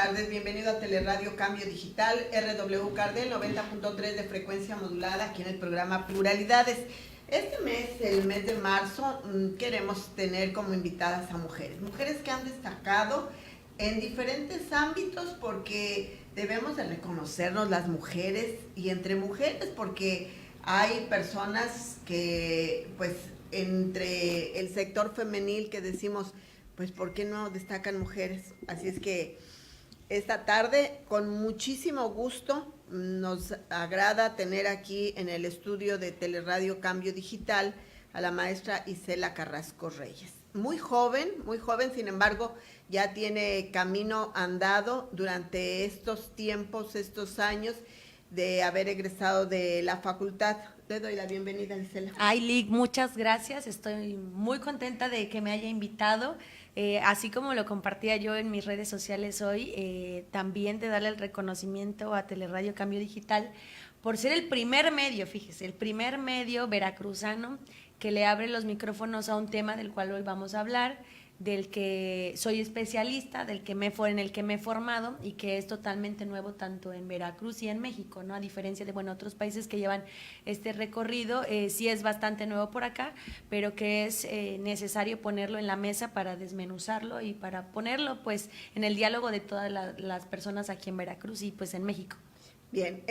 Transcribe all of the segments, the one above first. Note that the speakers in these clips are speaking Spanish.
tardes, bienvenido a Teleradio Cambio Digital, RW Cardel 90.3 de frecuencia modulada, aquí en el programa Pluralidades. Este mes, el mes de marzo, queremos tener como invitadas a mujeres que han destacado en diferentes ámbitos, porque debemos de reconocernos las mujeres y entre mujeres, porque hay personas que, pues, entre el sector femenil que decimos, pues, ¿por qué no destacan mujeres? Así es que esta tarde, con muchísimo gusto, nos agrada tener aquí en el estudio de Teleradio Cambio Digital a la maestra Isela Carrasco Reyes. Muy joven, sin embargo, ya tiene camino andado durante estos tiempos, estos años de haber egresado de la facultad. Le doy la bienvenida, Isela. Ay, Lick, muchas gracias. Estoy muy contenta de que me haya invitado. Así como lo compartía yo en mis redes sociales hoy, también de darle el reconocimiento a Teleradio Cambio Digital por ser el primer medio, fíjese, el primer medio veracruzano que le abre los micrófonos a un tema del cual hoy vamos a hablar, del que soy especialista, en el que me he formado y que es totalmente nuevo tanto en Veracruz y en México, ¿no? A diferencia de, otros países que llevan este recorrido, sí es bastante nuevo por acá, pero que es necesario ponerlo en la mesa para desmenuzarlo y para ponerlo, pues, en el diálogo de todas las personas aquí en Veracruz y, pues, en México. Bien,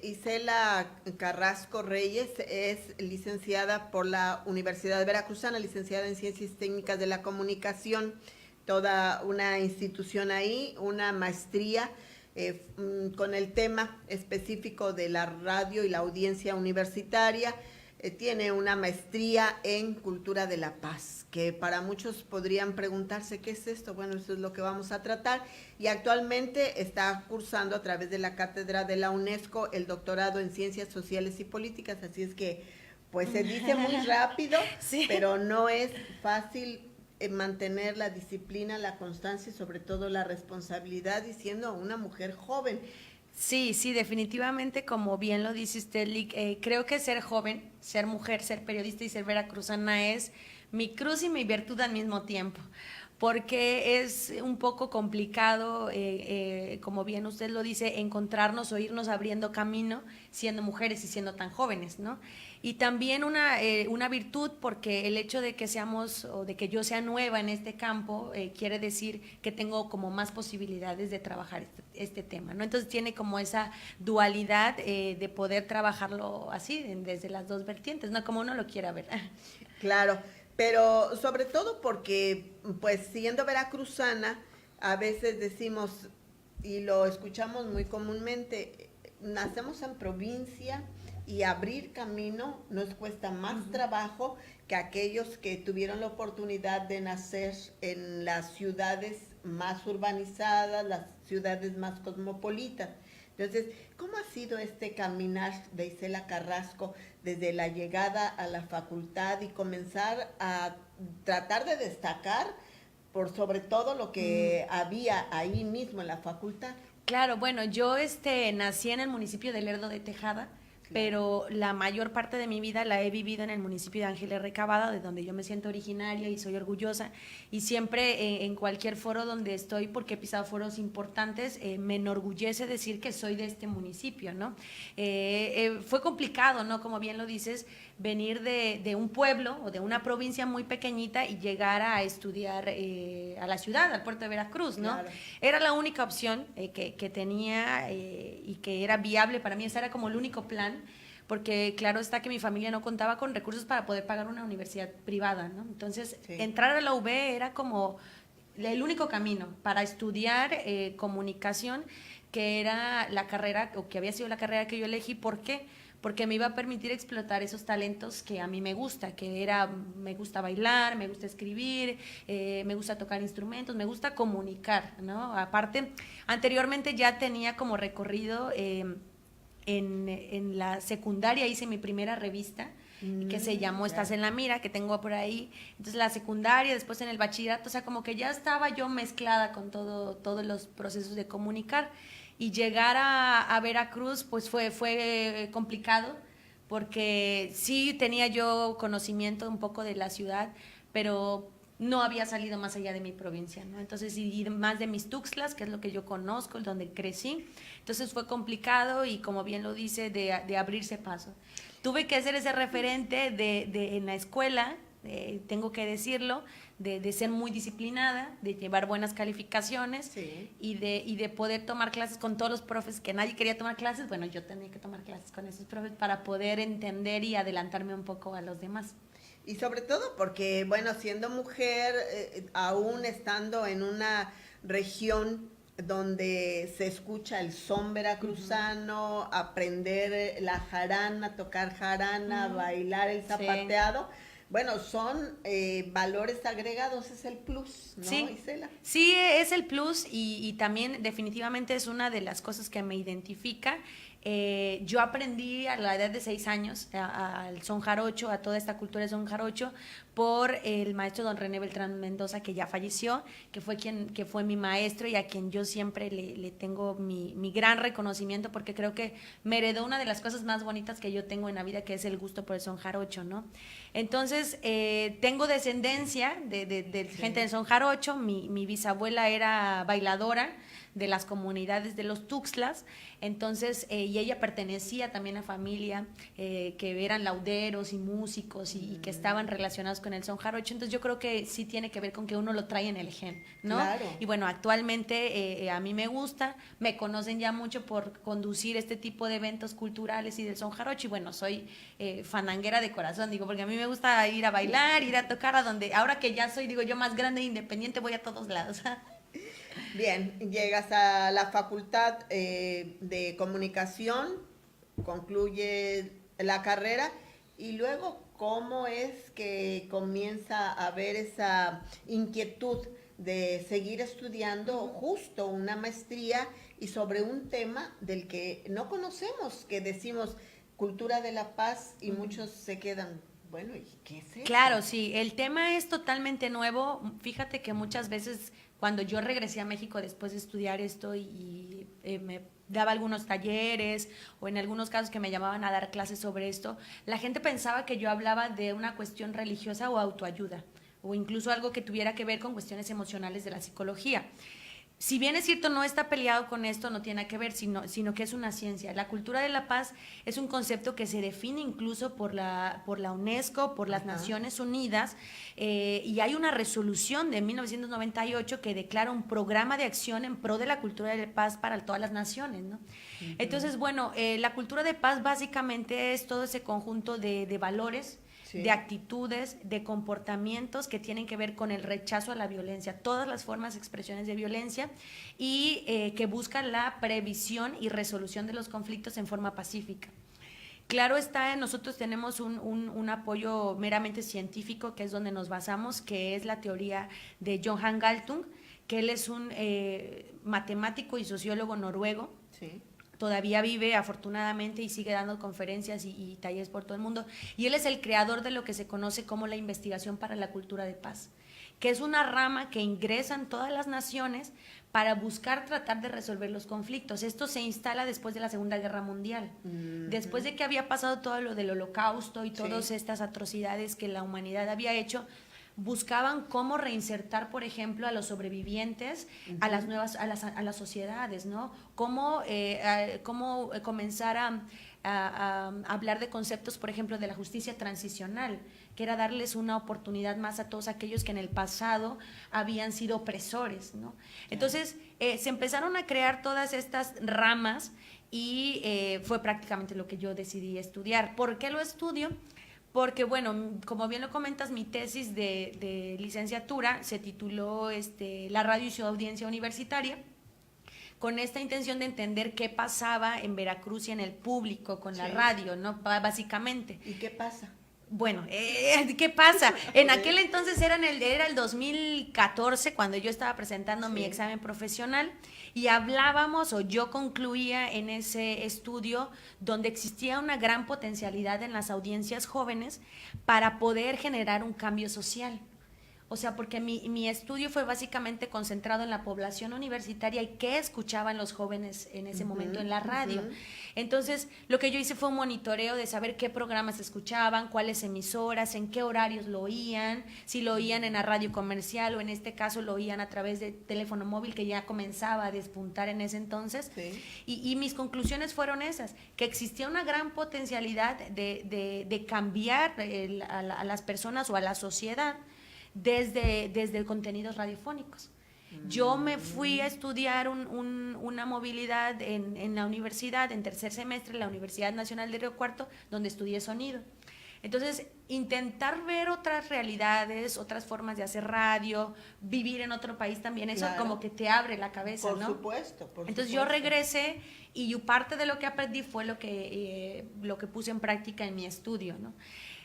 Isela Carrasco Reyes es licenciada por la Universidad Veracruzana, licenciada en Ciencias Técnicas de la Comunicación, toda una institución ahí, una maestría con el tema específico de la radio y la audiencia universitaria. Tiene una maestría en Cultura de la Paz, que para muchos podrían preguntarse ¿qué es esto? Bueno, eso es lo que vamos a tratar, y actualmente está cursando a través de la cátedra de la UNESCO el doctorado en Ciencias Sociales y Políticas, así es que pues se dice muy rápido, sí, pero no es fácil mantener la disciplina, la constancia y sobre todo la responsabilidad, y siendo una mujer joven. Sí, definitivamente, como bien lo dice usted, Lick, creo que ser joven, ser mujer, ser periodista y ser veracruzana es mi cruz y mi virtud al mismo tiempo, porque es un poco complicado, como bien usted lo dice, encontrarnos o irnos abriendo camino siendo mujeres y siendo tan jóvenes, ¿no? Y también una virtud, porque el hecho de que seamos o de que yo sea nueva en este campo quiere decir que tengo como más posibilidades de trabajar este tema, ¿no? Entonces tiene como esa dualidad de poder trabajarlo así, desde las dos vertientes, ¿no? Como uno lo quiera ver. Claro, pero sobre todo porque, pues, siendo veracruzana, a veces decimos, y lo escuchamos muy comúnmente, nacemos en provincia y abrir camino nos cuesta más trabajo que aquellos que tuvieron la oportunidad de nacer en las ciudades más urbanizadas, las ciudades más cosmopolitas. Entonces, ¿cómo ha sido este caminar de Isela Carrasco desde la llegada a la facultad y comenzar a tratar de destacar por sobre todo lo que había ahí mismo en la facultad? Claro, bueno, yo nací en el municipio de Lerdo de Tejada, pero la mayor parte de mi vida la he vivido en el municipio de Ángeles Recabada, de donde yo me siento originaria y soy orgullosa, y siempre en cualquier foro donde estoy, porque he pisado foros importantes, me enorgullece decir que soy de este municipio, ¿no? Fue complicado, ¿no? Como bien lo dices, venir de un pueblo o de una provincia muy pequeñita y llegar a estudiar a la ciudad, al puerto de Veracruz, ¿no? Claro. Era la única opción que tenía y que era viable para mí, ese era como el único plan, porque claro está que mi familia no contaba con recursos para poder pagar una universidad privada, ¿no? Entonces, sí, entrar a la UB era como el único camino para estudiar comunicación, que era la carrera, o que había sido la carrera que yo elegí. ¿Por qué? Porque me iba a permitir explotar esos talentos que a mí me gusta, me gusta bailar, me gusta escribir, me gusta tocar instrumentos, me gusta comunicar, ¿no? Aparte, anteriormente ya tenía como recorrido en la secundaria, hice mi primera revista, que se llamó Estás en la Mira, que tengo por ahí. Entonces la secundaria, después en el bachillerato, o sea, como que ya estaba yo mezclada con todos los procesos de comunicar. Y llegar a Veracruz pues fue complicado, porque sí tenía yo conocimiento un poco de la ciudad, pero no había salido más allá de mi provincia, ¿no? Entonces, y más de mis Tuxtlas, que es lo que yo conozco, donde crecí. Entonces fue complicado y, como bien lo dice, de abrirse paso. Tuve que hacer ese referente en la escuela, tengo que decirlo, de ser muy disciplinada, de llevar buenas calificaciones, Sí. y de poder tomar clases con todos los profes que nadie quería tomar clases. Bueno, yo tenía que tomar clases con esos profes para poder entender y adelantarme un poco a los demás. Y sobre todo porque, bueno, siendo mujer, aún estando en una región donde se escucha el son veracruzano, aprender la jarana, tocar jarana, bailar el zapateado, bueno, son valores agregados, es el plus, ¿no, Sí, Isela? sí, es el plus, y también definitivamente es una de las cosas que me identifica. Yo aprendí a la edad de 6 años al son jarocho, a toda esta cultura de son jarocho, por el maestro don René Beltrán Mendoza, que ya falleció, que fue mi maestro y a quien yo siempre le tengo mi gran reconocimiento, porque creo que me heredó una de las cosas más bonitas que yo tengo en la vida, que es el gusto por el son jarocho, ¿no? Entonces, tengo descendencia de gente del son jarocho. Mi bisabuela era bailadora de las comunidades de los Tuxtlas, entonces, y ella pertenecía también a familia que eran lauderos y músicos y que estaban relacionados con el son jarocho. Entonces yo creo que sí tiene que ver con que uno lo trae en el gen, ¿no? Claro. Y bueno, actualmente a mí me gusta, me conocen ya mucho por conducir este tipo de eventos culturales y del son jarocho, y bueno, soy fananguera de corazón, digo, porque a mí me gusta ir a bailar, ir a tocar a donde, ahora que ya soy, digo yo, más grande e independiente, voy a todos lados. Bien, llegas a la facultad de comunicación, concluye la carrera y luego, ¿cómo es que comienza a haber esa inquietud de seguir estudiando justo una maestría y sobre un tema del que no conocemos, que decimos cultura de la paz y muchos se quedan, bueno, ¿y qué es eso? Claro, sí, el tema es totalmente nuevo. Fíjate que muchas veces cuando yo regresé a México después de estudiar esto y me daba algunos talleres, o en algunos casos que me llamaban a dar clases sobre esto, la gente pensaba que yo hablaba de una cuestión religiosa o autoayuda, o incluso algo que tuviera que ver con cuestiones emocionales de la psicología. Si bien es cierto, no está peleado con esto, no tiene que ver, sino que es una ciencia. La cultura de la paz es un concepto que se define incluso por la UNESCO, por las Naciones Unidas, y hay una resolución de 1998 que declara un programa de acción en pro de la cultura de la paz para todas las naciones, ¿no? Entonces, bueno, la cultura de paz básicamente es todo ese conjunto de valores, de actitudes, de comportamientos que tienen que ver con el rechazo a la violencia, todas las formas, expresiones de violencia, y que buscan la previsión y resolución de los conflictos en forma pacífica. Claro está, nosotros tenemos un apoyo meramente científico, que es donde nos basamos, que es la teoría de Johan Galtung, que él es un matemático y sociólogo noruego. Sí. Todavía vive afortunadamente y sigue dando conferencias y talleres por todo el mundo, y él es el creador de lo que se conoce como la investigación para la cultura de paz, que es una rama que ingresan todas las naciones para buscar tratar de resolver los conflictos. Esto se instala después de la Segunda Guerra Mundial, después de que había pasado todo lo del Holocausto y todas estas atrocidades que la humanidad había hecho. Buscaban cómo reinsertar, por ejemplo, a los sobrevivientes a las nuevas, a las sociedades, ¿no? Cómo comenzar a hablar de conceptos, por ejemplo, de la justicia transicional, que era darles una oportunidad más a todos aquellos que en el pasado habían sido opresores, ¿no? Entonces, se empezaron a crear todas estas ramas y fue prácticamente lo que yo decidí estudiar. ¿Por qué lo estudio? Porque, bueno, como bien lo comentas, mi tesis de licenciatura se tituló La radio y su audiencia universitaria, con esta intención de entender qué pasaba en Veracruz y en el público con la radio, ¿no? Básicamente. ¿Y qué pasa? Bueno, ¿qué pasa? En aquel entonces era el 2014 cuando yo estaba presentando mi examen profesional, y hablábamos, o yo concluía en ese estudio, donde existía una gran potencialidad en las audiencias jóvenes para poder generar un cambio social. O sea, porque mi estudio fue básicamente concentrado en la población universitaria y qué escuchaban los jóvenes en ese momento en la radio. Entonces, lo que yo hice fue un monitoreo de saber qué programas escuchaban, cuáles emisoras, en qué horarios lo oían, si lo oían en la radio comercial o en este caso lo oían a través de teléfono móvil, que ya comenzaba a despuntar en ese entonces. Sí. Y mis conclusiones fueron esas, que existía una gran potencialidad de cambiar a las personas o a la sociedad desde contenidos radiofónicos. Yo me fui a estudiar una movilidad en la universidad, en tercer semestre, en la Universidad Nacional de Río Cuarto, donde estudié sonido. Entonces, intentar ver otras realidades, otras formas de hacer radio, vivir en otro país también, eso claro, como que te abre la cabeza, por ¿no? Supuesto, por Entonces supuesto. Yo regresé y parte de lo que aprendí fue lo que puse en práctica en mi estudio, ¿no?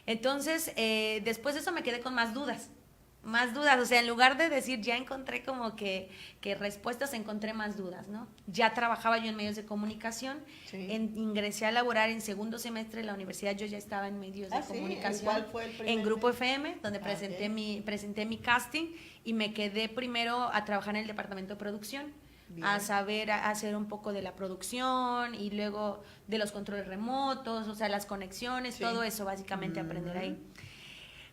Entonces, después de eso me quedé con más dudas, o sea, en lugar de decir ya encontré como que respuestas, encontré más dudas, ¿no? Ya trabajaba yo en medios de comunicación, sí. Ingresé a laborar en segundo semestre de la universidad, yo ya estaba en medios de comunicación. ¿Cuál fue el primer? En Grupo FM, donde presenté mi casting y me quedé primero a trabajar en el departamento de producción. Bien. A saber hacer un poco de la producción y luego de los controles remotos, o sea, las conexiones, sí. Todo eso básicamente aprender ahí.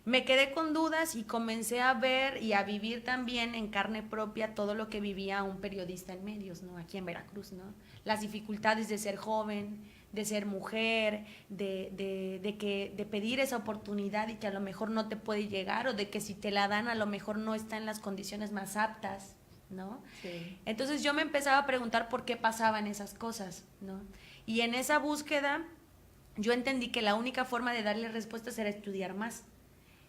Me quedé con dudas y comencé a ver y a vivir también en carne propia todo lo que vivía un periodista en medios, ¿no? Aquí en Veracruz, ¿no? Las dificultades de ser joven, de ser mujer, de pedir esa oportunidad y que a lo mejor no te puede llegar, o de que si te la dan a lo mejor no está en las condiciones más aptas, ¿no? Sí. Entonces yo me empezaba a preguntar por qué pasaban esas cosas, ¿no? Y en esa búsqueda yo entendí que la única forma de darle respuestas era estudiar más.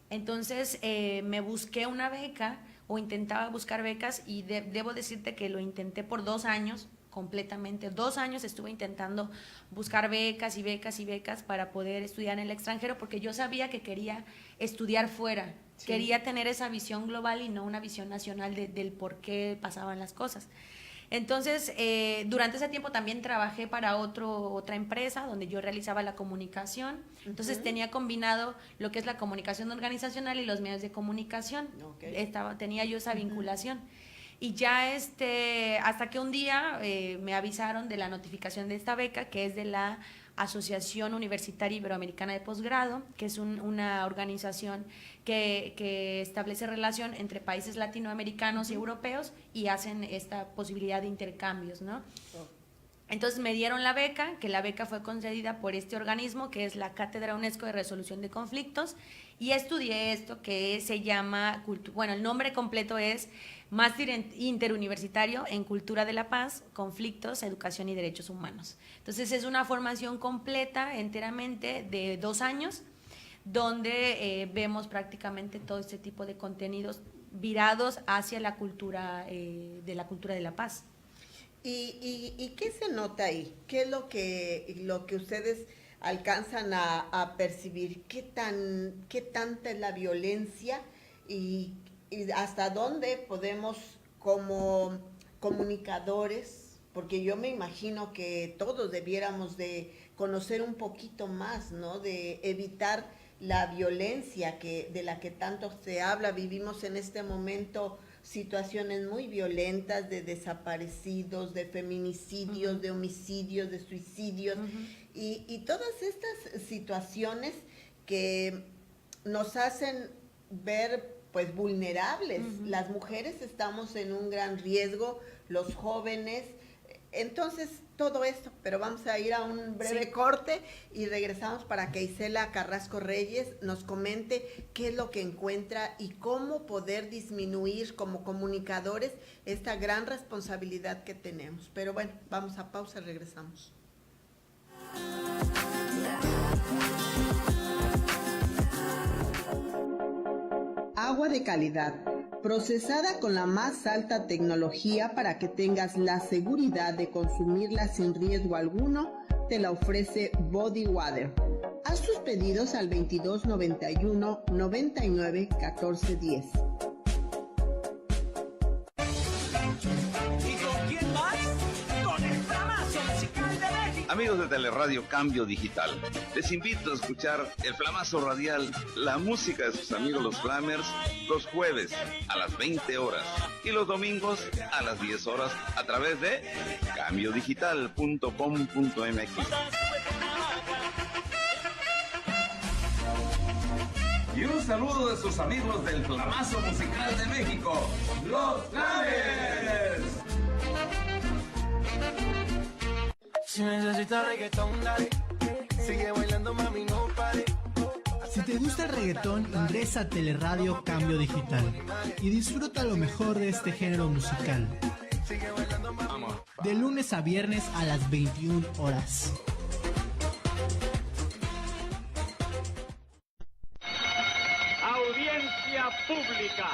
Entonces me busqué una beca o intentaba buscar becas y debo decirte que lo intenté por 2 años completamente. 2 años estuve intentando buscar becas y becas y becas para poder estudiar en el extranjero, porque yo sabía que quería estudiar fuera. Sí. Quería tener esa visión global y no una visión nacional del por qué pasaban las cosas. Entonces, durante ese tiempo también trabajé para otra empresa donde yo realizaba la comunicación. Entonces, tenía combinado lo que es la comunicación organizacional y los medios de comunicación. Okay. Tenía yo esa vinculación. Y ya hasta que un día me avisaron de la notificación de esta beca, que es de la Asociación Universitaria Iberoamericana de Posgrado, que es una organización que establece relación entre países latinoamericanos y europeos y hacen esta posibilidad de intercambios, ¿no? Entonces me dieron la beca, que la beca fue concedida por este organismo, que es la Cátedra UNESCO de Resolución de Conflictos, y estudié esto que se llama, el nombre completo es Máster Interuniversitario en Cultura de la Paz, Conflictos, Educación y Derechos Humanos. Entonces es una formación completa, enteramente, de 2 años, donde vemos prácticamente todo este tipo de contenidos virados hacia la cultura de la paz. ¿Y qué se nota ahí? ¿Qué es lo que ustedes alcanzan a percibir? ¿Qué tanta es la violencia y hasta dónde podemos como comunicadores, porque yo me imagino que todos debiéramos de conocer un poquito más, ¿no? De evitar la violencia de la que tanto se habla. Vivimos en este momento situaciones muy violentas de desaparecidos, de feminicidios, de homicidios, de suicidios, y todas estas situaciones que nos hacen ver pues vulnerables. Las mujeres estamos en un gran riesgo, los jóvenes. Entonces, todo esto, pero vamos a ir a un breve corte y regresamos para que Isela Carrasco Reyes nos comente qué es lo que encuentra y cómo poder disminuir como comunicadores esta gran responsabilidad que tenemos. Pero bueno, vamos a pausa y regresamos. Agua de calidad, procesada con la más alta tecnología para que tengas la seguridad de consumirla sin riesgo alguno, te la ofrece Body Water. Haz tus pedidos al 2291 99 14 10. ¿Y con quién más? Con el programazo musical Amigos de Teleradio Cambio Digital, les invito a escuchar el flamazo radial, la música de sus amigos los Flamers, los jueves a las 20 horas y los domingos a las 10 horas a través de cambiodigital.com.mx. Y un saludo de sus amigos del flamazo musical de México, los Flamers. Si necesitas reggaetón, dale. Sigue bailando, mami, no pare. Si te gusta el reggaetón, ingresa a Teleradio Cambio Digital y disfruta lo mejor de este género musical. De lunes a viernes a las 21 horas. Audiencia pública.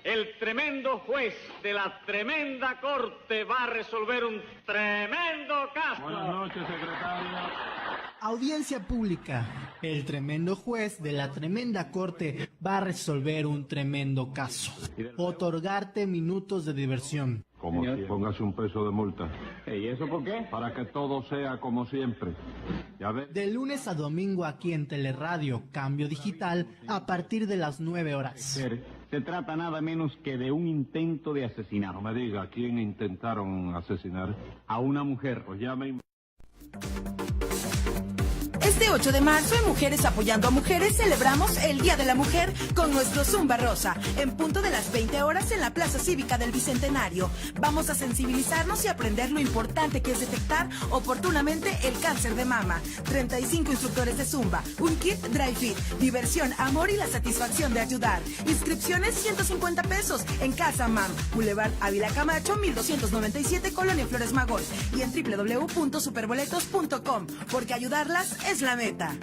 El tremendo juez de la tremenda corte va a resolver un tremendo caso. Buenas noches, secretario. Audiencia pública. El tremendo juez de la tremenda corte va a resolver un tremendo caso. Otorgarte minutos de diversión. Como si póngase un peso de multa. ¿Y eso por qué? Para que todo sea como siempre. Ya ves. De lunes a domingo aquí en Teleradio Cambio Digital a partir de las 9 horas. Se trata nada menos que de un intento de asesinato. No me diga, ¿a quién intentaron asesinar? A una mujer. Pues ya me... Este 8 de marzo, en Mujeres Apoyando a Mujeres, celebramos el Día de la Mujer con nuestro Zumba Rosa, en punto de las 20 horas en la Plaza Cívica del Bicentenario. Vamos a sensibilizarnos y aprender lo importante que es detectar oportunamente el cáncer de mama. 35 instructores de Zumba, un kit Dry Fit, diversión, amor y la satisfacción de ayudar. Inscripciones 150 pesos en Casa Mam, Boulevard Ávila Camacho, 1297, Colonia Flores Magón, y en www.superboletos.com, porque ayudarlas es la meta.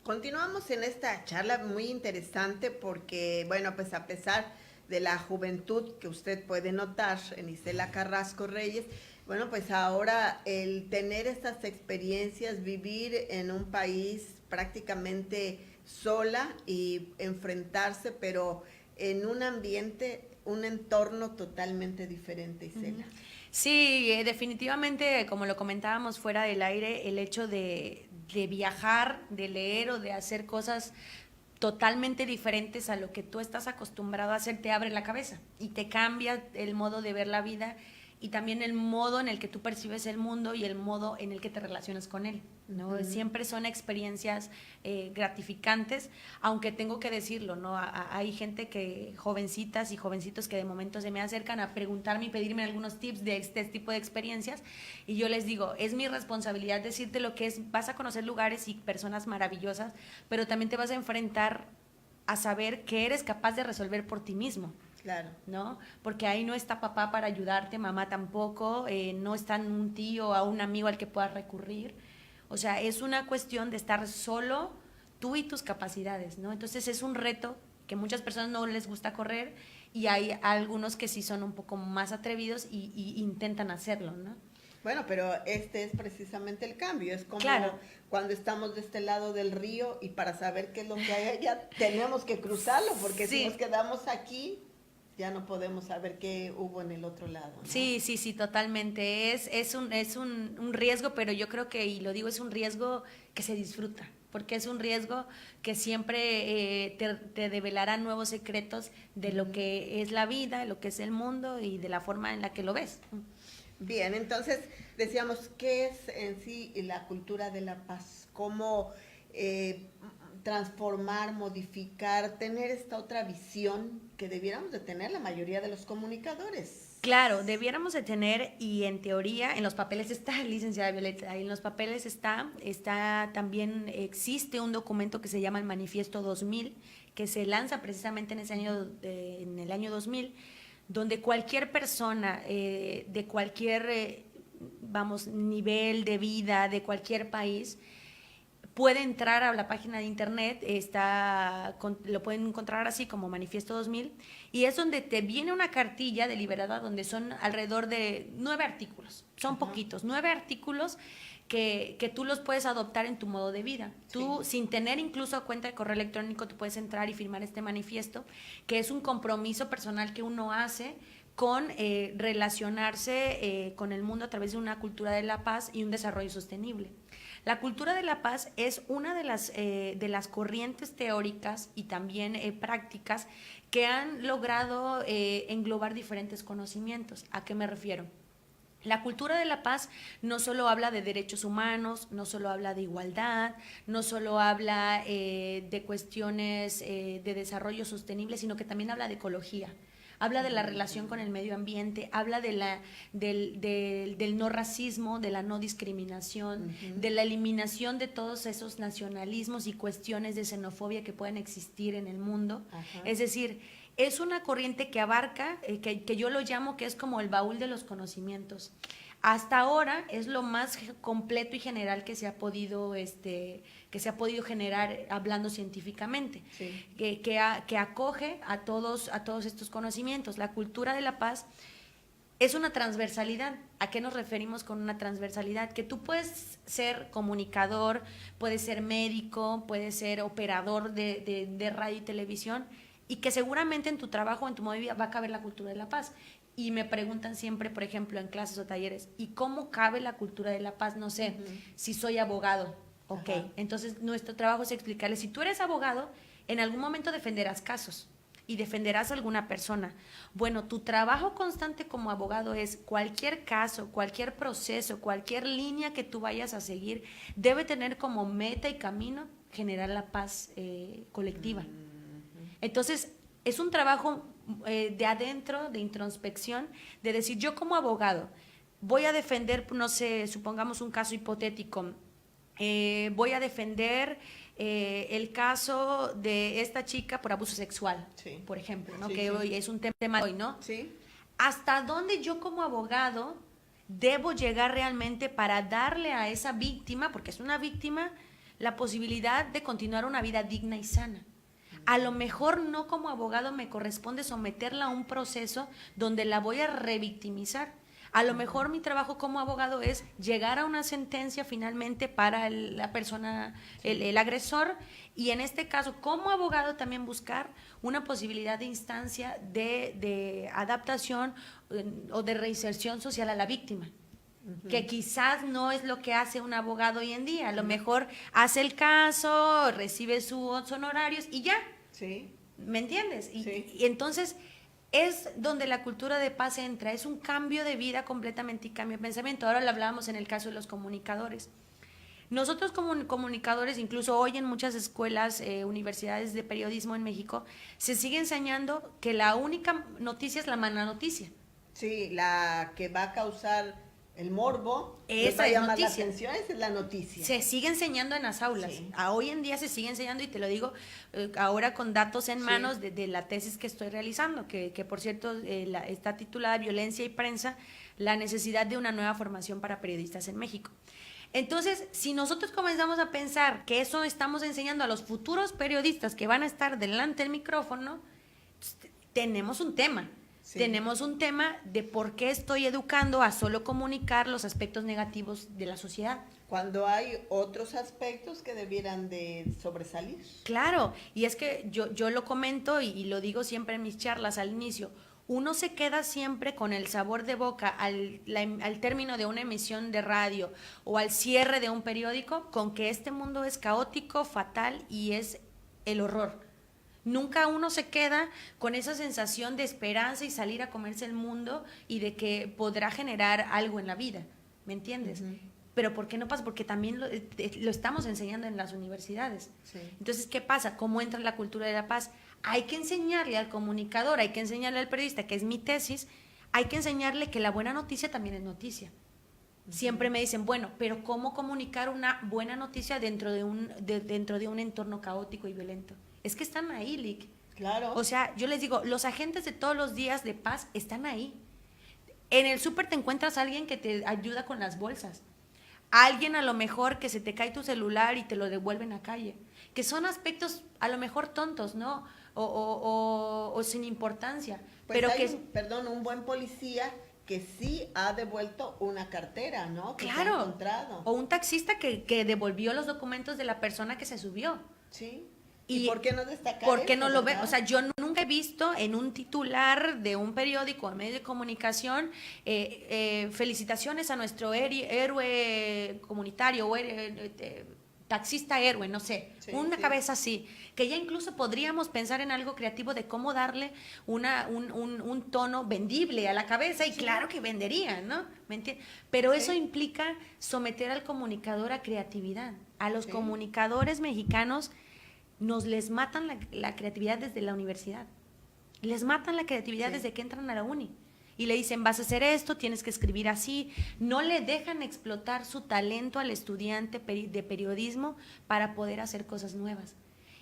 Continuamos en esta charla muy interesante porque, bueno, pues a pesar de la juventud que usted puede notar en Isela Carrasco Reyes, bueno, pues ahora el tener estas experiencias, vivir en un país prácticamente sola y enfrentarse, pero en un ambiente, un entorno totalmente diferente, Isela. Sí, definitivamente, como lo comentábamos fuera del aire, el hecho de viajar, de leer o de hacer cosas totalmente diferentes a lo que tú estás acostumbrado a hacer, te abre la cabeza y te cambia el modo de ver la vida y también el modo en el que tú percibes el mundo y el modo en el que te relacionas con él, ¿no? Uh-huh. Siempre son experiencias gratificantes, aunque tengo que decirlo, ¿no? Hay gente que, jovencitas y jovencitos que de momento se me acercan a preguntarme y pedirme algunos tips de este tipo de experiencias y yo les digo, es mi responsabilidad decirte lo que es, vas a conocer lugares y personas maravillosas, pero también te vas a enfrentar a saber que eres capaz de resolver por ti mismo. Claro. ¿No? Porque ahí no está papá para ayudarte, mamá tampoco, no está un tío o un amigo al que puedas recurrir. O sea, es una cuestión de estar solo tú y tus capacidades, ¿no? Entonces es un reto que muchas personas no les gusta correr y hay algunos que sí son un poco más atrevidos y intentan hacerlo, ¿no? Bueno, pero este es precisamente el cambio, es como claro. Cuando estamos de este lado del río y para saber qué es lo que hay allá tenemos que cruzarlo, porque sí. Si nos quedamos aquí ya no podemos saber qué hubo en el otro lado, ¿no? Sí, totalmente. Es un riesgo, pero yo creo que, y lo digo, es un riesgo que se disfruta, porque es un riesgo que siempre te develará nuevos secretos de lo que es la vida, lo que es el mundo y de la forma en la que lo ves. Bien, entonces decíamos, ¿qué es en sí la cultura de la paz? ¿Cómo transformar, modificar, tener esta otra visión que debiéramos de tener la mayoría de los comunicadores? Claro, debiéramos de tener, y en teoría, en los papeles está, licenciada Violeta, en los papeles está también, existe un documento que se llama el Manifiesto 2000, que se lanza precisamente en el año 2000, donde cualquier persona de cualquier, nivel de vida, de cualquier país, puede entrar a la página de internet, lo pueden encontrar así como Manifiesto 2000, y es donde te viene una cartilla deliberada donde son alrededor de 9 artículos, son poquitos, 9 artículos que tú los puedes adoptar en tu modo de vida. Tú, sin tener incluso cuenta de correo electrónico, tú puedes entrar y firmar este manifiesto, que es un compromiso personal que uno hace con relacionarse con el mundo a través de una cultura de la paz y un desarrollo sostenible. La cultura de la paz es una de las corrientes teóricas y también prácticas que han logrado englobar diferentes conocimientos. ¿A qué me refiero? La cultura de la paz no solo habla de derechos humanos, no solo habla de igualdad, no solo habla de cuestiones de desarrollo sostenible, sino que también habla de ecología. Habla de la relación con el medio ambiente, habla del no racismo, de la no discriminación, de la eliminación de todos esos nacionalismos y cuestiones de xenofobia que pueden existir en el mundo. Es decir, es una corriente que abarca, que yo lo llamo que es como el baúl de los conocimientos. Hasta ahora es lo más completo y general que se ha podido generar hablando científicamente, que acoge a todos estos conocimientos. La cultura de la paz es una transversalidad. ¿A qué nos referimos con una transversalidad? Que tú puedes ser comunicador, puedes ser médico, puedes ser operador de radio y televisión, y que seguramente en tu trabajo, en tu modo de vida, va a caber la cultura de la paz. Y me preguntan siempre, por ejemplo, en clases o talleres, ¿y cómo cabe la cultura de la paz? No sé, si soy abogado, entonces nuestro trabajo es explicarles, si tú eres abogado, en algún momento defenderás casos y defenderás a alguna persona. Bueno, tu trabajo constante como abogado es cualquier caso, cualquier proceso, cualquier línea que tú vayas a seguir, debe tener como meta y camino generar la paz colectiva. Entonces, es un trabajo de adentro, de introspección, de decir, yo como abogado voy a defender, no sé, supongamos un caso hipotético, voy a defender el caso de esta chica por abuso sexual, por ejemplo, ¿no? Hoy es un tema hoy, ¿no? ¿Hasta dónde yo como abogado debo llegar realmente para darle a esa víctima, porque es una víctima, la posibilidad de continuar una vida digna y sana? A lo mejor no como abogado me corresponde someterla a un proceso donde la voy a revictimizar. A lo mejor mi trabajo como abogado es llegar a una sentencia finalmente para la persona, el agresor, y en este caso como abogado también buscar una posibilidad de instancia de adaptación o de reinserción social a la víctima. Que quizás no es lo que hace un abogado hoy en día. A lo mejor hace el caso, recibe sus honorarios y ya. ¿Me entiendes? Y entonces es donde la cultura de paz entra. Es un cambio de vida completamente y cambio de pensamiento. Ahora lo hablábamos en el caso de los comunicadores. Nosotros como comunicadores, incluso hoy en muchas escuelas, universidades de periodismo en México, se sigue enseñando que la única noticia es la mala noticia. Sí, la que va a causar el morbo, esa es llama noticia. La atención, esa es la noticia. Se sigue enseñando en las aulas. Hoy en día se sigue enseñando, y te lo digo ahora con datos en manos de la tesis que estoy realizando, que por cierto está titulada Violencia y Prensa, la necesidad de una nueva formación para periodistas en México. Entonces, si nosotros comenzamos a pensar que eso estamos enseñando a los futuros periodistas que van a estar delante del micrófono, tenemos un tema. Tenemos un tema de por qué estoy educando a solo comunicar los aspectos negativos de la sociedad. Cuando hay otros aspectos que debieran de sobresalir. Claro, y es que yo lo comento y lo digo siempre en mis charlas al inicio, uno se queda siempre con el sabor de boca al término de una emisión de radio o al cierre de un periódico con que este mundo es caótico, fatal y es el horror. Nunca uno se queda con esa sensación de esperanza y salir a comerse el mundo y de que podrá generar algo en la vida, ¿me entiendes? Pero ¿por qué no pasa? Porque también lo estamos enseñando en las universidades. Entonces, ¿qué pasa? ¿Cómo entra la cultura de la paz? Hay que enseñarle al comunicador, hay que enseñarle al periodista, que es mi tesis, hay que enseñarle que la buena noticia también es noticia. Siempre me dicen, bueno, pero ¿cómo comunicar una buena noticia dentro de un entorno caótico y violento? Es que están ahí, Lick. Claro. O sea, yo les digo, los agentes de todos los días de paz están ahí. En el súper te encuentras a alguien que te ayuda con las bolsas. alguien a lo mejor que se te cae tu celular y te lo devuelven a calle, que son aspectos a lo mejor tontos, ¿no? O sin importancia. Pues pero hay que un buen policía que sí ha devuelto una cartera, ¿no? Que se ha claro, encontrado. o un taxista que devolvió los documentos de la persona que se subió. Sí. ¿Y por qué no destacar ¿Por qué eso, no lo ve? verdad? O sea, yo nunca he visto en un titular de un periódico o medio de comunicación felicitaciones a nuestro héroe comunitario o taxista héroe, no sé, Sí, una sí. cabeza así, que ya incluso podríamos pensar en algo creativo de cómo darle un tono vendible a la cabeza, y claro que vendería, ¿no? ¿Me entiendes? Pero eso implica someter al comunicador a creatividad. A los comunicadores mexicanos nos les matan la creatividad desde la universidad, les matan la creatividad desde que entran a la uni. Y le dicen, vas a hacer esto, tienes que escribir así. No le dejan explotar su talento al estudiante de periodismo para poder hacer cosas nuevas.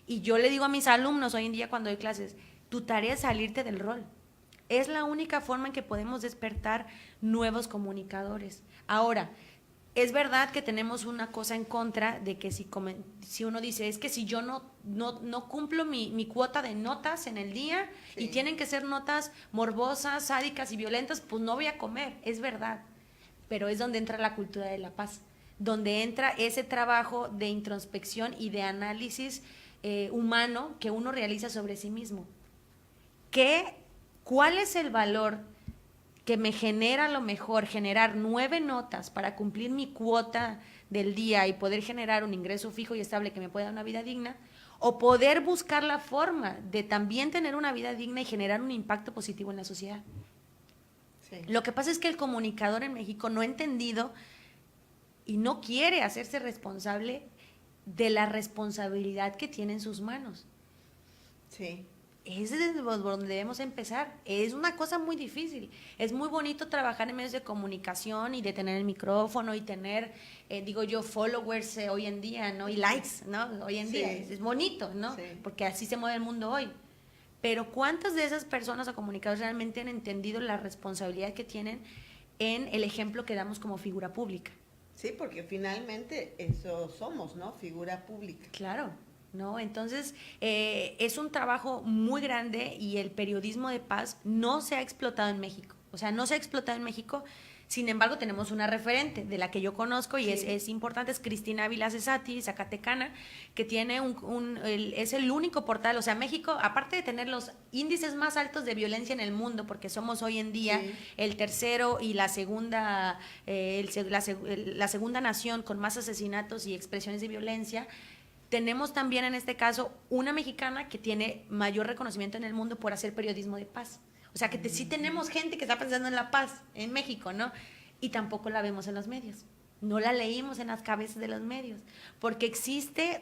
Y yo le digo a mis alumnos hoy en día cuando doy clases, tu tarea es salirte del rol. Es la única forma en que podemos despertar nuevos comunicadores. Ahora, es verdad que tenemos una cosa en contra de que si uno dice, es que si yo no cumplo mi cuota de notas en el día y tienen que ser notas morbosas, sádicas y violentas, pues no voy a comer, es verdad. Pero es donde entra la cultura de la paz, donde entra ese trabajo de introspección y de análisis humano que uno realiza sobre sí mismo. ¿Cuál es el valor que me genera a lo mejor generar 9 notas para cumplir mi cuota del día y poder generar un ingreso fijo y estable que me pueda dar una vida digna, o poder buscar la forma de también tener una vida digna y generar un impacto positivo en la sociedad? Sí. Lo que pasa es que el comunicador en México no ha entendido y no quiere hacerse responsable de la responsabilidad que tiene en sus manos. Sí. Es desde donde debemos empezar. Es una cosa muy difícil. Es muy bonito trabajar en medios de comunicación y de tener el micrófono y tener, followers hoy en día, ¿no? Y likes, ¿no? Hoy en día. Es bonito, ¿no? Sí. Porque así se mueve el mundo hoy. Pero ¿cuántas de esas personas o comunicadores realmente han entendido la responsabilidad que tienen en el ejemplo que damos como figura pública? Sí, porque finalmente eso somos, ¿no? Figura pública. Claro. ¿No? Entonces, es un trabajo muy grande y el periodismo de paz no se ha explotado en México. O sea, no se ha explotado en México. Sin embargo, tenemos una referente de la que yo conozco y es importante, es Cristina Ávila Cesati, zacatecana, que tiene es el único portal. O sea, México, aparte de tener los índices más altos de violencia en el mundo, porque somos hoy en día el tercero y la segunda, la segunda nación con más asesinatos y expresiones de violencia, tenemos también en este caso una mexicana que tiene mayor reconocimiento en el mundo por hacer periodismo de paz. O sea que sí tenemos gente que está pensando en la paz en México, ¿no? Y tampoco la vemos en los medios. No la leímos en las cabezas de los medios. Porque existe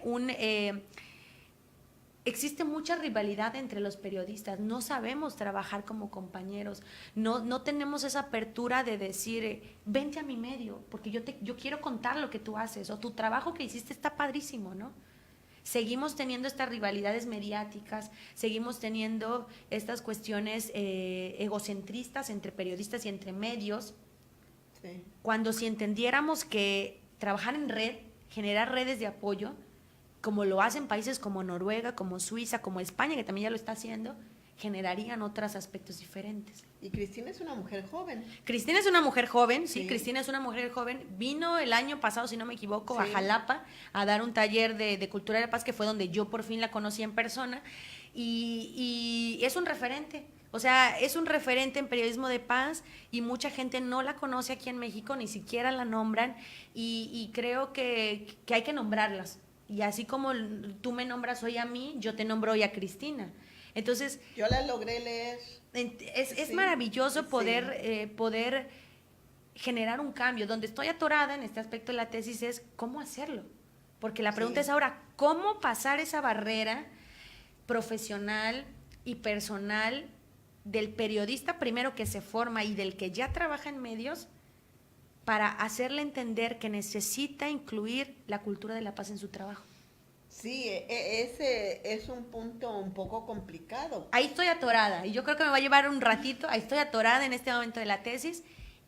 mucha rivalidad entre los periodistas. No sabemos trabajar como compañeros. No tenemos esa apertura de decir, vente a mi medio, porque yo quiero contar lo que tú haces, o tu trabajo que hiciste está padrísimo, ¿no? Seguimos teniendo estas rivalidades mediáticas, seguimos teniendo estas cuestiones egocentristas entre periodistas y entre medios, cuando si entendiéramos que trabajar en red, generar redes de apoyo, como lo hacen países como Noruega, como Suiza, como España, que también ya lo está haciendo, generarían otros aspectos diferentes. Y Cristina es una mujer joven. Cristina es una mujer joven, sí, Cristina es una mujer joven. Vino el año pasado, si no me equivoco, a Jalapa a dar un taller de cultura de paz, que fue donde yo por fin la conocí en persona. Y es un referente. O sea, es un referente en periodismo de paz y mucha gente no la conoce aquí en México, ni siquiera la nombran. Y creo que hay que nombrarlas. Y así como tú me nombras hoy a mí, yo te nombro hoy a Cristina. Entonces, yo la logré leer. Es maravilloso poder generar un cambio. Donde estoy atorada en este aspecto de la tesis es cómo hacerlo. Porque la pregunta es ahora, ¿cómo pasar esa barrera profesional y personal del periodista primero que se forma y del que ya trabaja en medios para hacerle entender que necesita incluir la cultura de la paz en su trabajo? Sí, ese es un punto un poco complicado. Ahí estoy atorada y yo creo que me va a llevar un ratito. Ahí estoy atorada en este momento de la tesis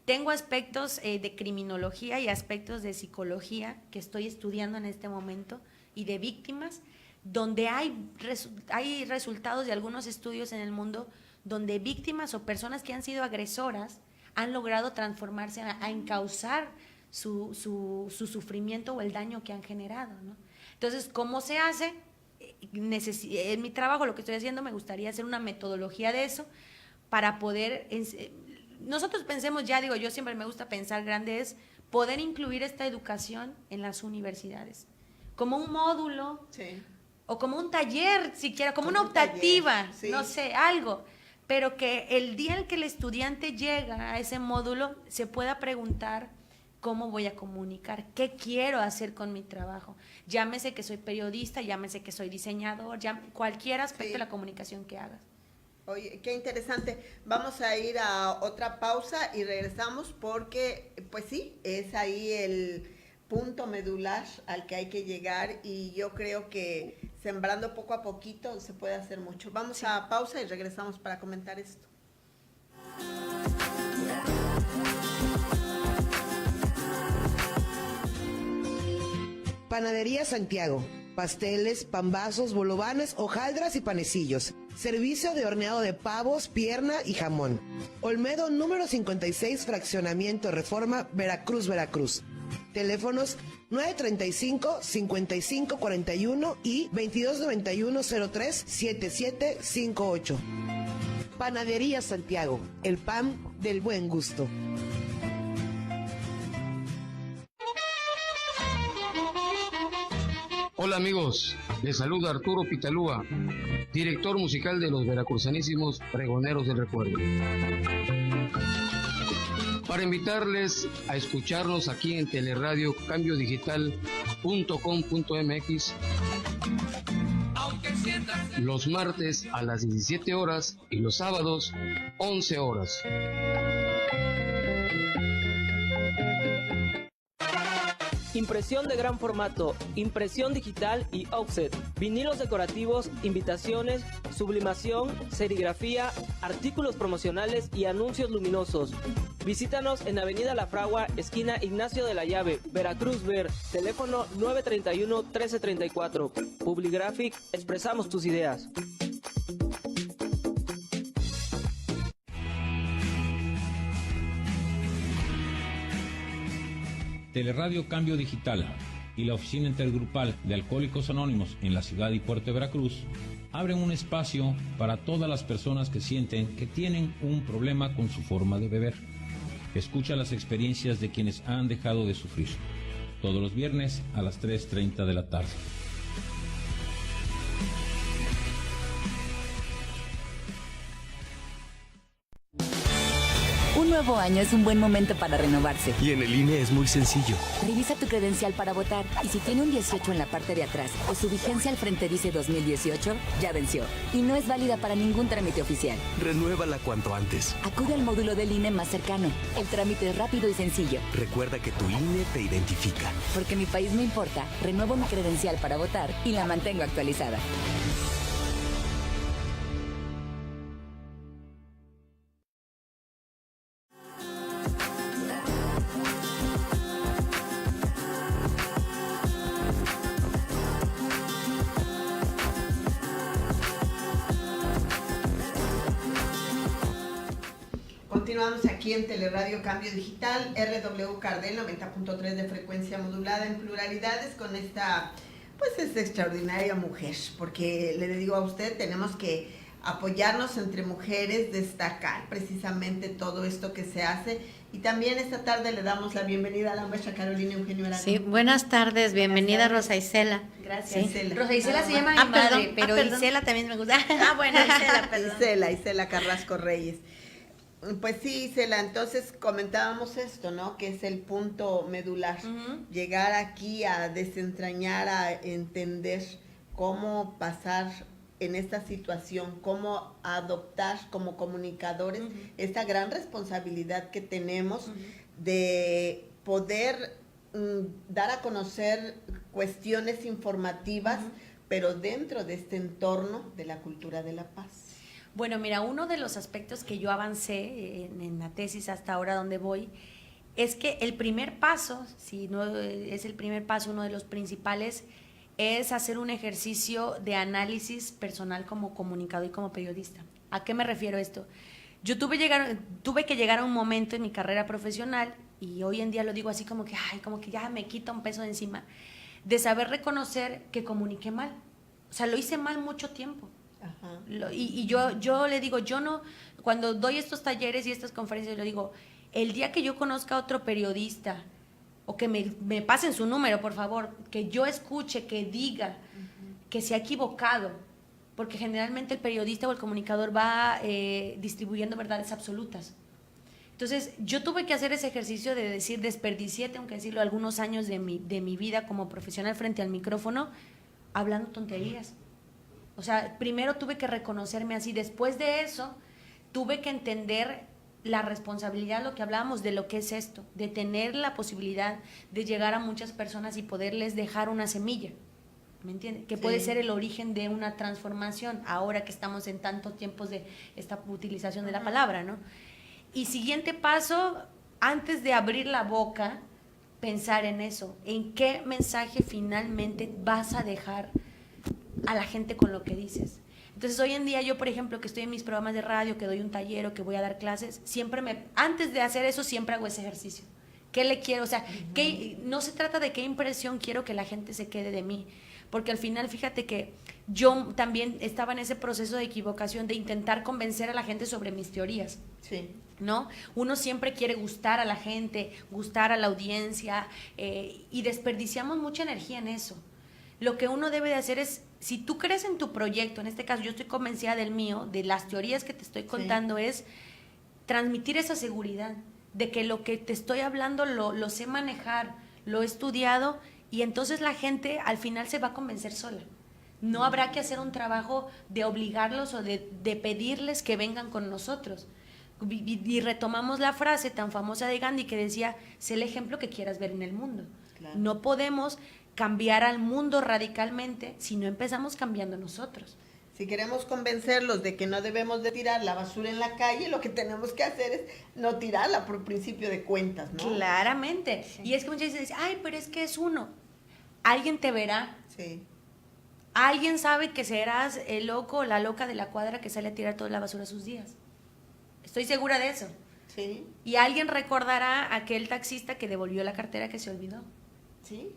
Tengo aspectos de criminología y aspectos de psicología que estoy estudiando en este momento y de víctimas, donde hay resultados de algunos estudios en el mundo donde víctimas o personas que han sido agresoras han logrado transformarse a encauzar su sufrimiento o el daño que han generado, ¿no? Entonces, ¿cómo se hace? En mi trabajo, lo que estoy haciendo, me gustaría hacer una metodología de eso para poder... Nosotros pensemos ya, digo, yo siempre me gusta pensar grande, es poder incluir esta educación en las universidades, como un módulo, Sí. o como un taller, siquiera, como una un taller, optativa, sí. no sé, algo, pero que el día en que el estudiante llega a ese módulo se pueda preguntar cómo voy a comunicar, qué quiero hacer con mi trabajo. Llámese que soy periodista, llámese que soy diseñador, cualquier aspecto de la comunicación que hagas. Oye, qué interesante. Vamos a ir a otra pausa y regresamos porque, pues sí, es ahí el punto medular al que hay que llegar y yo creo que sembrando poco a poquito se puede hacer mucho. Vamos a pausa y regresamos para comentar esto. Panadería Santiago. Pasteles, pambazos, bolovanes, hojaldras y panecillos. Servicio de horneado de pavos, pierna y jamón. Olmedo número 56, Fraccionamiento Reforma, Veracruz, Veracruz. Teléfonos 935-5541 y 2291-03-7758. Panadería Santiago, el pan del buen gusto. Hola amigos, les saluda Arturo Pitalúa, director musical de los veracruzanísimos Pregoneros del Recuerdo. Para invitarles a escucharnos aquí en Teleradio cambiodigital.com.mx los martes a las 17 horas y los sábados 11 horas. Impresión de gran formato, impresión digital y offset, vinilos decorativos, invitaciones, sublimación, serigrafía, artículos promocionales y anuncios luminosos. Visítanos en Avenida La Fragua, esquina Ignacio de la Llave, Veracruz Ver, teléfono 931-1334. Publigraphic, expresamos tus ideas. Teleradio Cambio Digital y la Oficina Intergrupal de Alcohólicos Anónimos en la ciudad y puerto de Veracruz abren un espacio para todas las personas que sienten que tienen un problema con su forma de beber. Escucha las experiencias de quienes han dejado de sufrir. Todos los viernes a las 3:30 de la tarde. Un nuevo año es un buen momento para renovarse. Y en el INE es muy sencillo. Revisa tu credencial para votar y si tiene un 18 en la parte de atrás o su vigencia al frente dice 2018, ya venció y no es válida para ningún trámite oficial. Renuévala cuanto antes. Acude al módulo del INE más cercano. El trámite es rápido y sencillo. Recuerda que tu INE te identifica. Porque mi país me importa, renuevo mi credencial para votar y la mantengo actualizada. Continuamos aquí en Teleradio Cambio Digital, RW Cardel 90.3 de frecuencia modulada en pluralidades con esta, pues esta extraordinaria mujer, porque le digo a usted, tenemos que apoyarnos entre mujeres, destacar precisamente todo esto que se hace y también esta tarde le damos la bienvenida a la maestra Carolina Eugenio Aragón. Sí, buenas tardes, bienvenida Rosa Isela. Gracias. Sí. Isela. Rosa Isela se llama mi madre, pero Isela también me gusta. Bueno, Isela, perdón. Isela Carrasco Reyes. Pues sí, Isela, entonces comentábamos esto, ¿no? Que es el punto medular. Llegar aquí a desentrañar, a entender cómo pasar en esta situación, cómo adoptar como comunicadores esta gran responsabilidad que tenemos de poder dar a conocer cuestiones informativas, pero dentro de este entorno de la cultura de la paz. Bueno, mira, uno de los aspectos que yo avancé en la tesis hasta ahora donde voy, es que el primer paso, si no es el primer paso, uno de los principales, es hacer un ejercicio de análisis personal como comunicador y como periodista. ¿A qué me refiero esto? Yo tuve que llegar a un momento en mi carrera profesional, y hoy en día lo digo así como que ya me quita un peso de encima, de saber reconocer que comuniqué mal. O sea, lo hice mal mucho tiempo. Ajá. Yo le digo, yo no, cuando doy estos talleres y estas conferencias, le digo, el día que yo conozca a otro periodista, o que me pasen su número, por favor, que yo escuche, que diga que se ha equivocado, porque generalmente el periodista o el comunicador va distribuyendo verdades absolutas. Entonces, yo tuve que hacer ese ejercicio de decir, desperdicié, tengo que decirlo, algunos años de mi vida como profesional frente al micrófono, hablando tonterías. O sea, primero tuve que reconocerme así, después de eso, tuve que entender la responsabilidad, lo que hablábamos de lo que es esto, de tener la posibilidad de llegar a muchas personas y poderles dejar una semilla, ¿me entiendes? Que puede ser el origen de una transformación, ahora que estamos en tantos tiempos de esta utilización de la palabra, ¿no? Y siguiente paso, antes de abrir la boca, pensar en eso, en qué mensaje finalmente vas a dejar a la gente con lo que dices. Entonces, hoy en día yo, por ejemplo, que estoy en mis programas de radio, que doy un taller o que voy a dar clases, antes de hacer eso, siempre hago ese ejercicio. ¿Qué le quiero? O sea, no se trata de qué impresión quiero que la gente se quede de mí, porque al final, fíjate que yo también estaba en ese proceso de equivocación, de intentar convencer a la gente sobre mis teorías. Sí. ¿No? Uno siempre quiere gustar a la gente, gustar a la audiencia, y desperdiciamos mucha energía en eso. Lo que uno debe de hacer es, si tú crees en tu proyecto, en este caso yo estoy convencida del mío, de las teorías que te estoy contando, es transmitir esa seguridad de que lo que te estoy hablando lo sé manejar, lo he estudiado, y entonces la gente al final se va a convencer sola. No habrá que hacer un trabajo de obligarlos o de pedirles que vengan con nosotros. Y retomamos la frase tan famosa de Gandhi que decía, sé el ejemplo que quieras ver en el mundo. Claro. No podemos cambiar al mundo radicalmente si no empezamos cambiando nosotros. Si queremos convencerlos de que no debemos de tirar la basura en la calle, lo que tenemos que hacer es no tirarla por principio de cuentas, ¿no? Claramente. Sí. Y es que muchas veces dicen, ay, pero es que es uno. Alguien te verá. Sí. Alguien sabe que serás el loco o la loca de la cuadra que sale a tirar toda la basura a sus días. Estoy segura de eso. Sí. Y alguien recordará a aquel taxista que devolvió la cartera que se olvidó. Sí.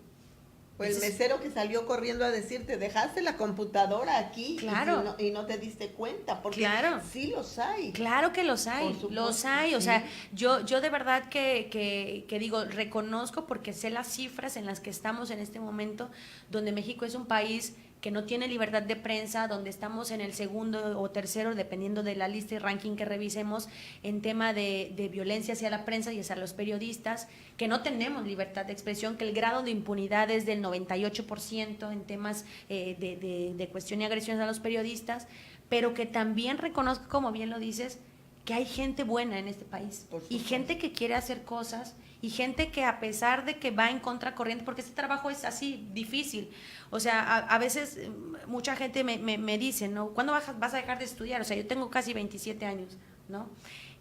O el mesero que salió corriendo a decirte, dejaste la computadora aquí. Claro. y no te diste cuenta, porque sí los hay. Claro que los hay, los hay. Sí. O sea, yo de verdad que digo, reconozco porque sé las cifras en las que estamos en este momento, donde México es un país que no tiene libertad de prensa, donde estamos en el segundo o tercero, dependiendo de la lista y ranking que revisemos, en tema de violencia hacia la prensa y hacia los periodistas, que no tenemos libertad de expresión, que el grado de impunidad es del 98% en temas de cuestión y agresiones a los periodistas, pero que también reconozco, como bien lo dices, que hay gente buena en este país y gente que quiere hacer cosas y gente que a pesar de que va en contracorriente, porque este trabajo es así difícil, o sea, a veces mucha gente me dice, ¿no? ¿Cuándo vas a dejar de estudiar? O sea, yo tengo casi 27 años, ¿no?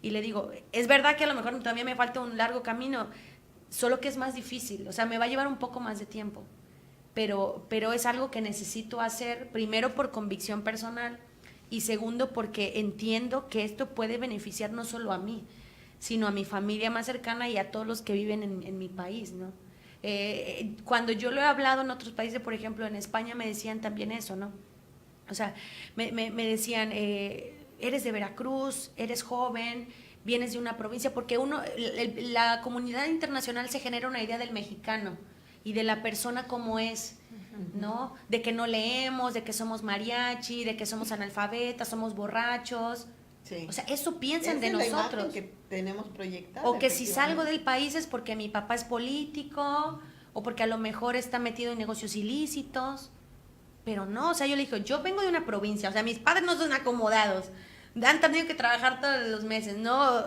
Y le digo, es verdad que a lo mejor todavía me falta un largo camino, solo que es más difícil, o sea, me va a llevar un poco más de tiempo, pero es algo que necesito hacer, primero por convicción personal, y segundo porque entiendo que esto puede beneficiar no solo a mí, sino a mi familia más cercana y a todos los que viven en mi país, ¿no? Cuando yo lo he hablado en otros países, por ejemplo en España, me decían también eso, ¿no? O sea, me decían, eres de Veracruz, eres joven, vienes de una provincia, porque la comunidad internacional se genera una idea del mexicano y de la persona como es, ¿no? De que no leemos, de que somos mariachi, de que somos analfabetas, somos borrachos. Sí. O sea, eso piensan de nosotros. Que tenemos proyectada. O que si salgo del país es porque mi papá es político, o porque a lo mejor está metido en negocios ilícitos. Pero no, o sea, yo le dije, yo vengo de una provincia, o sea, mis padres no son acomodados, han tenido que trabajar todos los meses, no,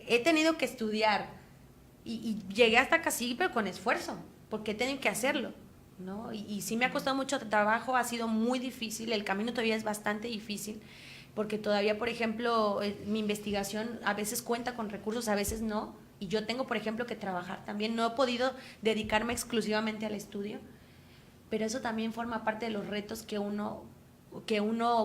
he tenido que estudiar y llegué hasta casi, pero con esfuerzo, porque he tenido que hacerlo, ¿no? Y sí me ha costado mucho trabajo, ha sido muy difícil, el camino todavía es bastante difícil, porque todavía, por ejemplo, mi investigación a veces cuenta con recursos, a veces no, y yo tengo, por ejemplo, que trabajar también. No he podido dedicarme exclusivamente al estudio, pero eso también forma parte de los retos que uno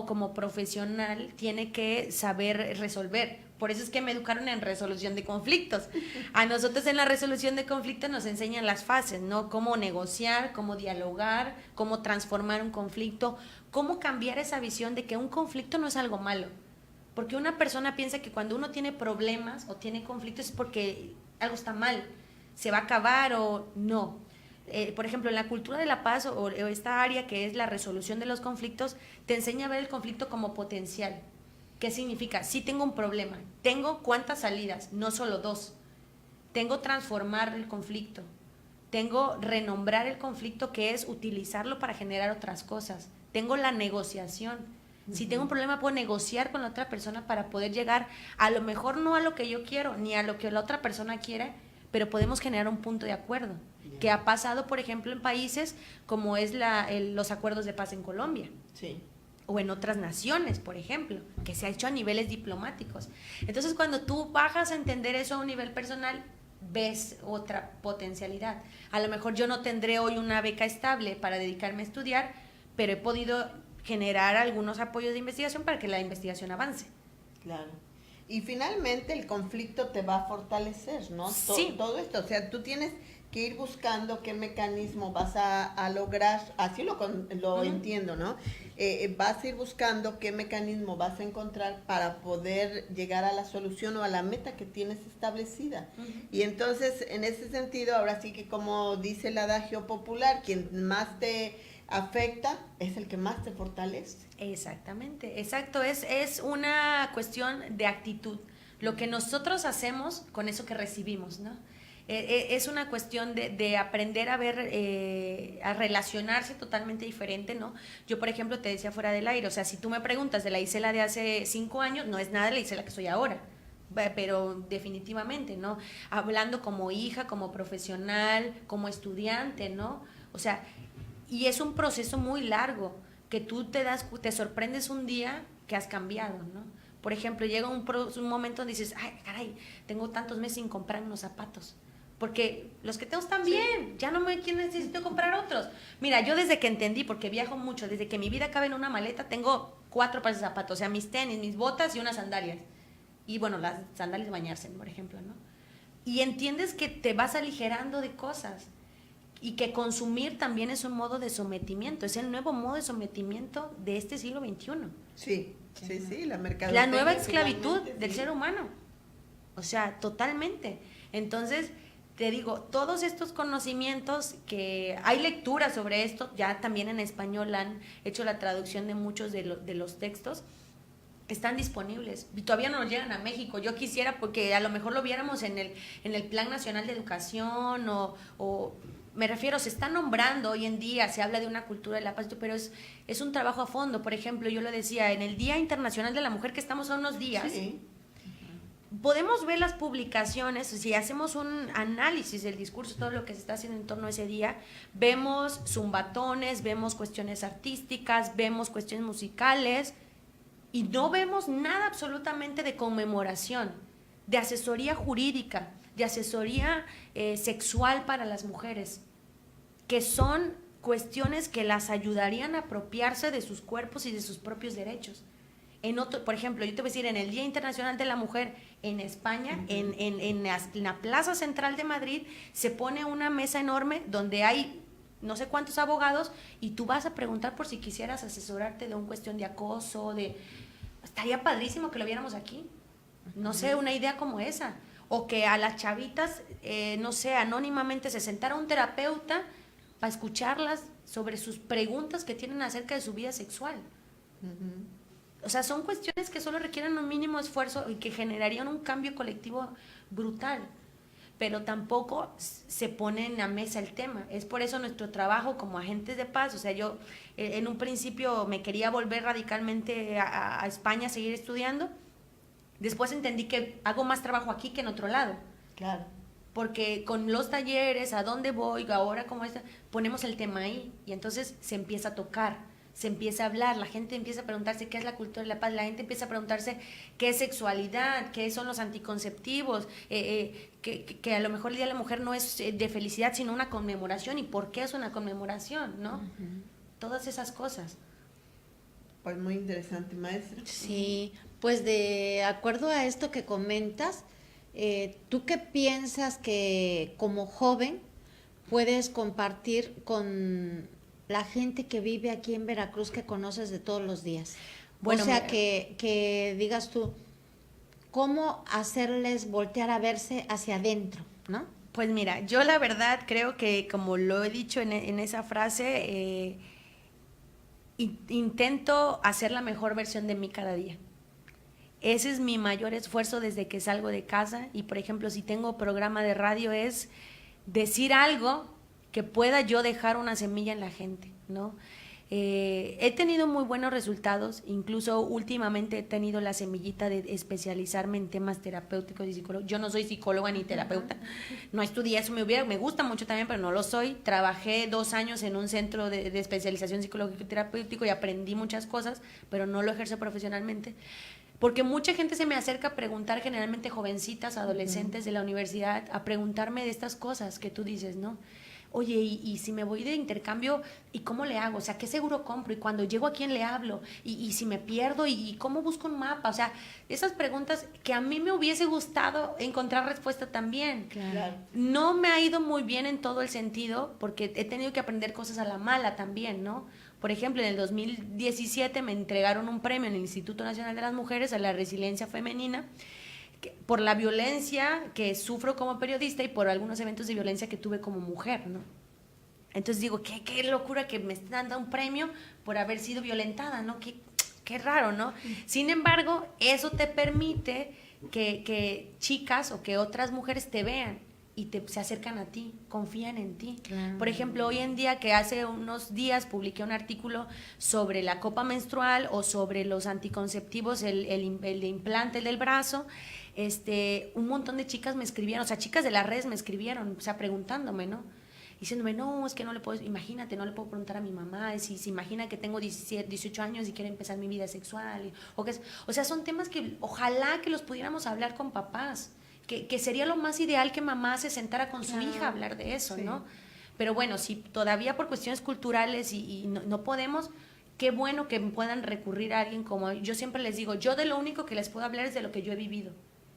como profesional tiene que saber resolver. Por eso es que me educaron en resolución de conflictos. A nosotros en la resolución de conflictos nos enseñan las fases, ¿no? Cómo negociar, cómo dialogar, cómo transformar un conflicto, cómo cambiar esa visión de que un conflicto no es algo malo. Porque una persona piensa que cuando uno tiene problemas o tiene conflictos es porque algo está mal, se va a acabar o no. Por ejemplo, en la cultura de la paz o esta área que es la resolución de los conflictos, te enseña a ver el conflicto como potencial. ¿Qué significa? Si tengo un problema, tengo cuántas salidas, no solo 2. Tengo transformar el conflicto, tengo renombrar el conflicto, que es utilizarlo para generar otras cosas. Tengo la negociación. Si tengo un problema, puedo negociar con la otra persona para poder llegar, a lo mejor no a lo que yo quiero, ni a lo que la otra persona quiere, pero podemos generar un punto de acuerdo, que ha pasado, por ejemplo, en países como es los acuerdos de paz en Colombia. Sí. O en otras naciones, por ejemplo, que se ha hecho a niveles diplomáticos. Entonces, cuando tú bajas a entender eso a un nivel personal, ves otra potencialidad. A lo mejor yo no tendré hoy una beca estable para dedicarme a estudiar, pero he podido generar algunos apoyos de investigación para que la investigación avance. Claro. Y finalmente el conflicto te va a fortalecer, ¿no? Sí. Todo esto, o sea, tú tienes que ir buscando qué mecanismo vas a lograr, así lo entiendo, ¿no? Vas a ir buscando qué mecanismo vas a encontrar para poder llegar a la solución o a la meta que tienes establecida. Y entonces, en ese sentido, ahora sí que como dice el adagio popular, quien más te afecta es el que más te fortalece. Exactamente, exacto, es una cuestión de actitud, lo que nosotros hacemos con eso que recibimos, ¿no? Es una cuestión de aprender a ver, a relacionarse totalmente diferente, ¿no? Yo, por ejemplo, te decía fuera del aire, o sea, si tú me preguntas de la Isela de hace 5 años, no es nada de la Isela que soy ahora, pero definitivamente, ¿no? Hablando como hija, como profesional, como estudiante, ¿no? O sea, y es un proceso muy largo, que tú te sorprendes un día que has cambiado, ¿no? Por ejemplo, llega un momento donde dices, ay, caray, tengo tantos meses sin comprar unos zapatos, porque los que tengo están bien, ya no necesito comprar otros. Mira, yo desde que entendí, porque viajo mucho, desde que mi vida cabe en una maleta, tengo 4 pares de zapatos, o sea, mis tenis, mis botas y unas sandalias. Y bueno, las sandalias de bañarse, por ejemplo, ¿no? Y entiendes que te vas aligerando de cosas. Y que consumir también es un modo de sometimiento, es el nuevo modo de sometimiento de este siglo XXI. Sí, la mercadotecnia. La nueva esclavitud del ser humano. O sea, totalmente. Entonces, te digo, todos estos conocimientos que hay lecturas sobre esto, ya también en español han hecho la traducción de muchos de los textos, están disponibles y todavía no nos llegan a México. Yo quisiera, porque a lo mejor lo viéramos en el Plan Nacional de Educación o me refiero, se está nombrando hoy en día, se habla de una cultura de la paz, pero es un trabajo a fondo. Por ejemplo, yo lo decía, en el Día Internacional de la Mujer, que estamos a unos días, podemos ver las publicaciones, si hacemos un análisis del discurso, todo lo que se está haciendo en torno a ese día, vemos zumbatones, vemos cuestiones artísticas, vemos cuestiones musicales, y no vemos nada absolutamente de conmemoración, de asesoría jurídica, de asesoría sexual para las mujeres, que son cuestiones que las ayudarían a apropiarse de sus cuerpos y de sus propios derechos. Por ejemplo, yo te voy a decir, en el Día Internacional de la Mujer en España, en la Plaza Central de Madrid, se pone una mesa enorme donde hay no sé cuántos abogados y tú vas a preguntar por si quisieras asesorarte de una cuestión de acoso, estaría padrísimo que lo viéramos aquí. No sé, una idea como esa. O que a las chavitas, no sé, anónimamente se sentara un terapeuta para escucharlas sobre sus preguntas que tienen acerca de su vida sexual. O sea, son cuestiones que solo requieren un mínimo esfuerzo y que generarían un cambio colectivo brutal. Pero tampoco se pone en la mesa el tema. Es por eso nuestro trabajo como agentes de paz. O sea, yo en un principio me quería volver radicalmente a España a seguir estudiando. Después entendí que hago más trabajo aquí que en otro lado. Claro. Porque con los talleres, a dónde voy, ahora como ponemos el tema ahí y entonces se empieza a tocar, se empieza a hablar, la gente empieza a preguntarse qué es la cultura de la paz, la gente empieza a preguntarse qué es sexualidad, qué son los anticonceptivos, que a lo mejor el Día de la Mujer no es de felicidad, sino una conmemoración, y por qué es una conmemoración, ¿no? Todas esas cosas. Pues muy interesante, maestra. Sí, pues de acuerdo a esto que comentas, ¿tú qué piensas que como joven puedes compartir con la gente que vive aquí en Veracruz, que conoces de todos los días? Bueno, o sea, que digas tú, ¿cómo hacerles voltear a verse hacia adentro, no? Pues mira, yo la verdad creo que, como lo he dicho en esa frase, intento hacer la mejor versión de mí cada día. Ese es mi mayor esfuerzo desde que salgo de casa, y por ejemplo, si tengo programa de radio, es decir algo que pueda yo dejar una semilla en la gente, ¿no? He tenido muy buenos resultados, incluso últimamente he tenido la semillita de especializarme en temas terapéuticos y psicológicos. Yo no soy psicóloga ni terapeuta, no estudié eso, me gusta mucho también, pero no lo soy. Trabajé 2 años en un centro de especialización psicológico y terapéutico y aprendí muchas cosas, pero no lo ejerzo profesionalmente. Porque mucha gente se me acerca a preguntar, generalmente jovencitas, adolescentes de la universidad, a preguntarme de estas cosas que tú dices, ¿no? Oye, y si me voy de intercambio, ¿y cómo le hago? O sea, ¿qué seguro compro? ¿Y cuando llego a quién le hablo? ¿Y si me pierdo? ¿Y cómo busco un mapa? O sea, esas preguntas que a mí me hubiese gustado encontrar respuesta también. Claro. No me ha ido muy bien en todo el sentido, porque he tenido que aprender cosas a la mala también, ¿no? Por ejemplo, en el 2017 me entregaron un premio en el Instituto Nacional de las Mujeres a la resiliencia femenina, por la violencia que sufro como periodista y por algunos eventos de violencia que tuve como mujer, ¿no? Entonces digo, qué locura que me estén dando un premio por haber sido violentada, ¿no? Qué raro, ¿no? Sin embargo, eso te permite que chicas o que otras mujeres te vean y se acercan a ti, confían en ti. Claro. Por ejemplo, hoy en día, que hace unos días publiqué un artículo sobre la copa menstrual o sobre los anticonceptivos, el de implante, el del brazo, un montón de chicas me escribieron, o sea, chicas de las redes me escribieron, o sea, preguntándome, ¿no? Diciéndome, no, es que no le puedo, imagínate, no le puedo preguntar a mi mamá, si se imagina que tengo 17, 18 años y quiero empezar mi vida sexual, o sea, son temas que ojalá que los pudiéramos hablar con papás, que sería lo más ideal que mamá se sentara con su hija a hablar de eso, sí, ¿no? Pero bueno, si todavía por cuestiones culturales y no podemos, qué bueno que puedan recurrir a alguien como yo. Siempre les digo, yo de lo único que les puedo hablar es de lo que yo he vivido.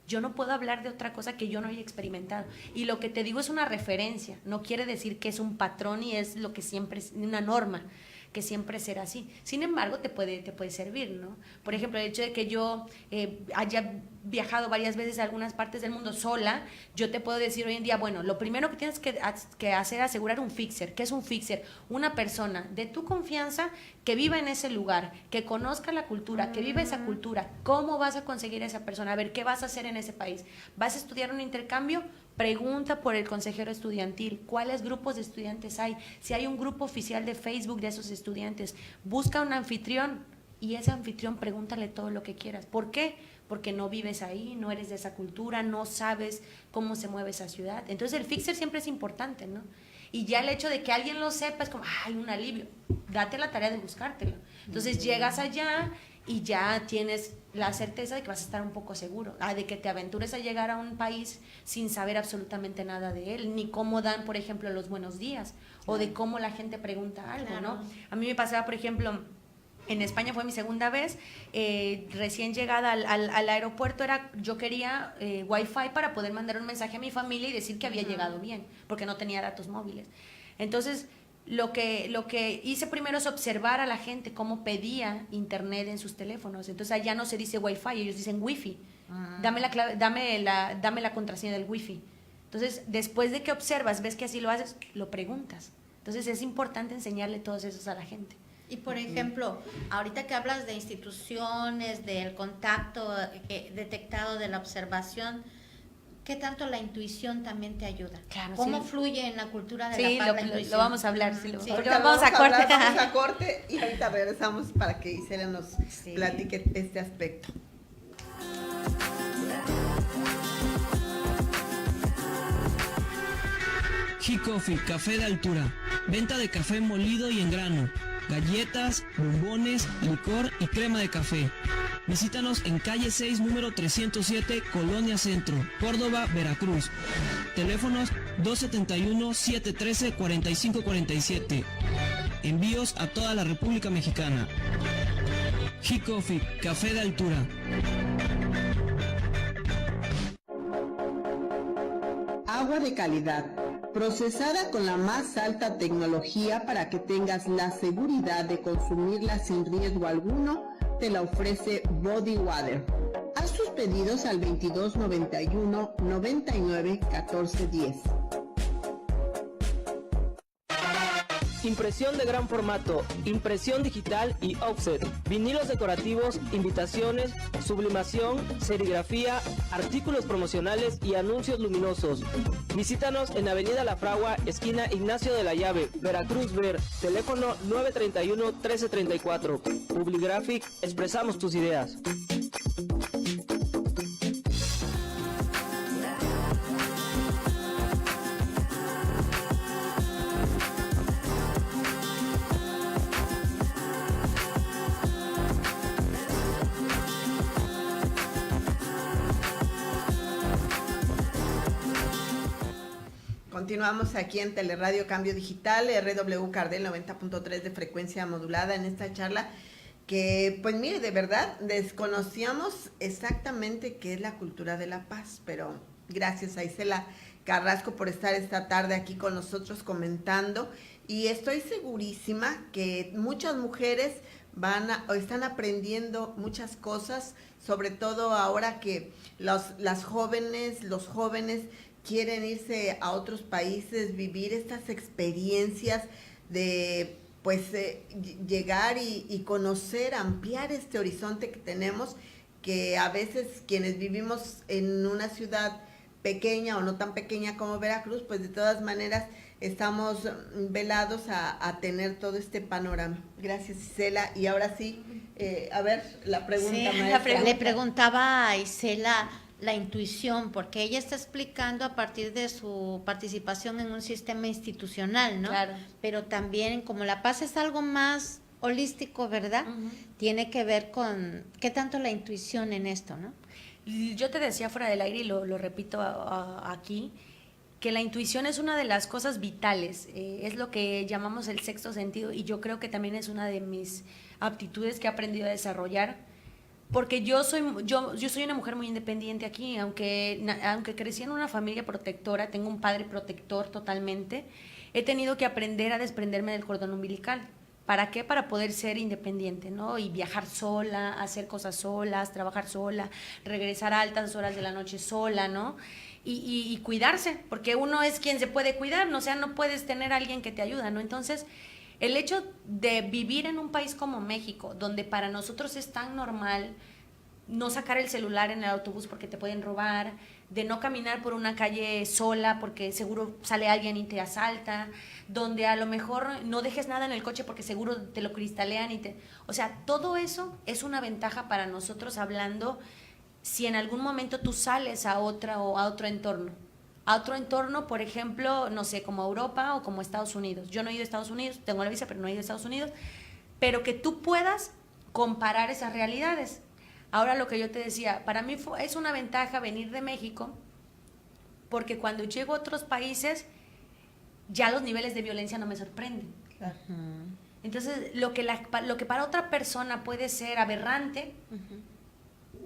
Yo no puedo hablar de otra cosa que yo no haya experimentado. Y lo que te digo es una referencia, no quiere decir que es un patrón y es lo que siempre es una norma, que siempre será así. Sin embargo, te puede servir, ¿no? Por ejemplo, el hecho de que yo haya viajado varias veces a algunas partes del mundo sola, yo te puedo decir hoy en día, bueno, lo primero que tienes que hacer es asegurar un fixer. ¿Qué es un fixer? Una persona de tu confianza que viva en ese lugar, que conozca la cultura, que viva esa cultura. ¿Cómo vas a conseguir a esa persona? A ver, ¿qué vas a hacer en ese país? ¿Vas a estudiar un intercambio? Pregunta por el consejero estudiantil, cuáles grupos de estudiantes hay, si hay un grupo oficial de Facebook de esos estudiantes, busca un anfitrión y ese anfitrión pregúntale todo lo que quieras. ¿Por qué? Porque no vives ahí, no eres de esa cultura, no sabes cómo se mueve esa ciudad. Entonces el fixer siempre es importante, ¿no? Y ya el hecho de que alguien lo sepa es como, ¡ay, un alivio! Date la tarea de buscártelo. Entonces llegas allá y ya tienes la certeza de que vas a estar un poco seguro, de que te aventures a llegar a un país sin saber absolutamente nada de él, ni cómo dan, por ejemplo, los buenos días, o de cómo la gente pregunta algo, ¿no? A mí me pasaba, por ejemplo, en España fue mi segunda vez, recién llegada al aeropuerto, yo quería Wi-Fi para poder mandar un mensaje a mi familia y decir que había llegado bien, porque no tenía datos móviles. Entonces, lo que hice primero es observar a la gente cómo pedía internet en sus teléfonos. Entonces allá no se dice Wi-Fi, ellos dicen Wi-Fi. Dame la clave, dame la contraseña del Wi-Fi. Entonces, después de que observas, ves que así lo haces, lo preguntas. Entonces es importante enseñarle todos esos a la gente. Y por ejemplo, ahorita que hablas de instituciones, del contacto detectado de la observación, ¿qué tanto la intuición también te ayuda? Claro, ¿cómo fluye en la cultura de la paz la intuición? Lo vamos a hablar. Vamos a corte y ahorita regresamos para que Isela nos platique este aspecto. He Coffee, café de altura. Venta de café molido y en grano. galletas, bombones, licor y crema de café. Visítanos en calle 6, número 307, Colonia Centro, Córdoba, Veracruz. Teléfonos 271-713-4547. Envíos a toda la República Mexicana. G-Coffee, café de altura. Agua de calidad, procesada con la más alta tecnología para que tengas la seguridad de consumirla sin riesgo alguno, te la ofrece Body Water. Haz tus pedidos al 2291 99 14 10. Impresión de gran formato, impresión digital y offset, vinilos decorativos, invitaciones, sublimación, serigrafía, artículos promocionales y anuncios luminosos. Visítanos en Avenida La Fragua, esquina Ignacio de la Llave, Veracruz Ver, teléfono 931-1334. Publigraphic, expresamos tus ideas. Continuamos aquí en Teleradio Cambio Digital, RW Cardel 90.3 de frecuencia modulada en esta charla que, pues mire, de verdad desconocíamos exactamente qué es la cultura de la paz, pero gracias a Isela Carrasco por estar esta tarde aquí con nosotros comentando, y estoy segurísima que muchas mujeres están aprendiendo muchas cosas, sobre todo ahora que las jóvenes, los jóvenes quieren irse a otros países, vivir estas experiencias de llegar y conocer, ampliar este horizonte que tenemos, que a veces quienes vivimos en una ciudad pequeña o no tan pequeña como Veracruz, pues de todas maneras estamos velados a tener todo este panorama. Gracias, Isela. Y ahora sí, a ver, la pregunta, maestra. Le preguntaba a Isela la intuición, porque ella está explicando a partir de su participación en un sistema institucional, ¿no? Claro. Pero también, como la paz es algo más holístico, ¿verdad? Tiene que ver con qué tanto la intuición en esto, ¿no? Yo te decía fuera del aire y lo repito aquí, que la intuición es una de las cosas vitales, es lo que llamamos el sexto sentido, y yo creo que también es una de mis aptitudes que he aprendido a desarrollar, porque yo soy una mujer muy independiente aquí, aunque crecí en una familia protectora, tengo un padre protector totalmente, he tenido que aprender a desprenderme del cordón umbilical. ¿Para qué? Para poder ser independiente, ¿no? Y viajar sola, hacer cosas solas, trabajar sola, regresar a altas horas de la noche sola, ¿no? Y cuidarse, porque uno es quien se puede cuidar, ¿no? O sea, no puedes tener a alguien que te ayuda, ¿no? Entonces, el hecho de vivir en un país como México, donde para nosotros es tan normal no sacar el celular en el autobús porque te pueden robar, de no caminar por una calle sola porque seguro sale alguien y te asalta, donde a lo mejor no dejes nada en el coche porque seguro te lo cristalean o sea, todo eso es una ventaja para nosotros, hablando si en algún momento tú sales a otro entorno. A otro entorno, por ejemplo, no sé, como Europa o como Estados Unidos. Yo no he ido a Estados Unidos, tengo la visa, pero no he ido a Estados Unidos. Pero que tú puedas comparar esas realidades. Ahora, lo que yo te decía, para mí es una ventaja venir de México, porque cuando llego a otros países, ya los niveles de violencia no me sorprenden. Claro. Entonces, lo que para otra persona puede ser aberrante,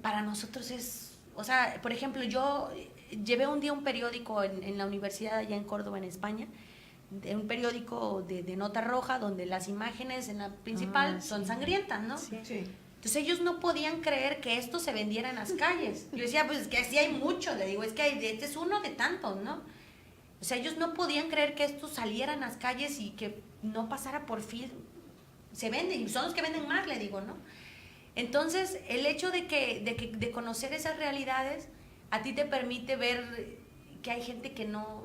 para nosotros es... O sea, por ejemplo, yo llevé un día un periódico en la universidad allá en Córdoba, en España, un periódico de nota roja, donde las imágenes en la principal son sangrientas, ¿no? Sí. Entonces ellos no podían creer que esto se vendiera en las calles. Yo decía, pues es que así hay mucho, le digo, es que este es uno de tantos, ¿no? O sea, ellos no podían creer que esto saliera en las calles y que no pasara por fin. Se venden, y son los que venden más, le digo, ¿no? Entonces, el hecho de conocer esas realidades a ti te permite ver que hay gente que no,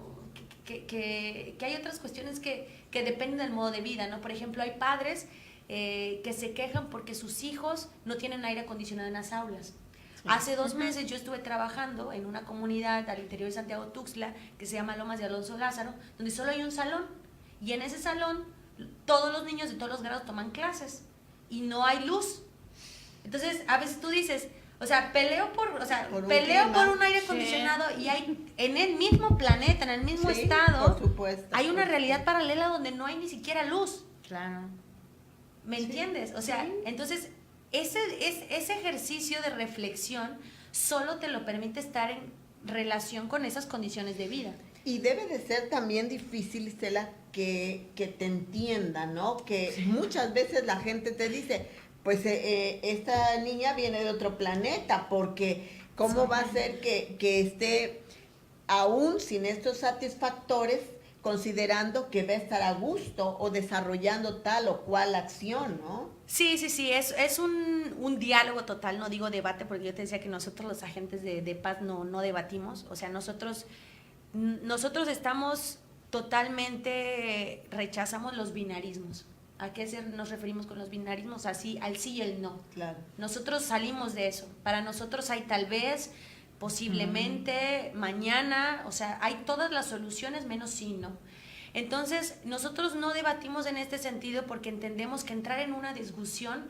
que hay otras cuestiones que dependen del modo de vida, ¿no? Por ejemplo, hay padres que se quejan porque sus hijos no tienen aire acondicionado en las aulas. Sí. Hace 2 meses yo estuve trabajando en una comunidad al interior de Santiago Tuxtla que se llama Lomas de Alonso Lázaro, donde solo hay un salón, y en ese salón todos los niños de todos los grados toman clases y no hay luz. Entonces, a veces tú dices, o sea, peleo por un aire acondicionado y hay en el mismo planeta, en el mismo estado, por supuesto, hay una realidad paralela donde no hay ni siquiera luz. Claro. ¿Me entiendes? O sea, entonces ese ejercicio de reflexión solo te lo permite estar en relación con esas condiciones de vida. Y debe de ser también difícil, Estela, que te entienda, ¿no? Que muchas veces la gente te dice, pues esta niña viene de otro planeta, porque ¿cómo va a ser que esté aún sin estos satisfactores, considerando que va a estar a gusto o desarrollando tal o cual acción, ¿no? Sí, es un diálogo total, no digo debate, porque yo te decía que nosotros los agentes de paz no debatimos, o sea, nosotros estamos totalmente, rechazamos los binarismos. ¿A qué nos referimos con los binarismos? Así, al sí y el no. Claro. Nosotros salimos de eso. Para nosotros hay tal vez, posiblemente, mañana, o sea, hay todas las soluciones menos sí, no. Entonces, nosotros no debatimos en este sentido porque entendemos que entrar en una discusión,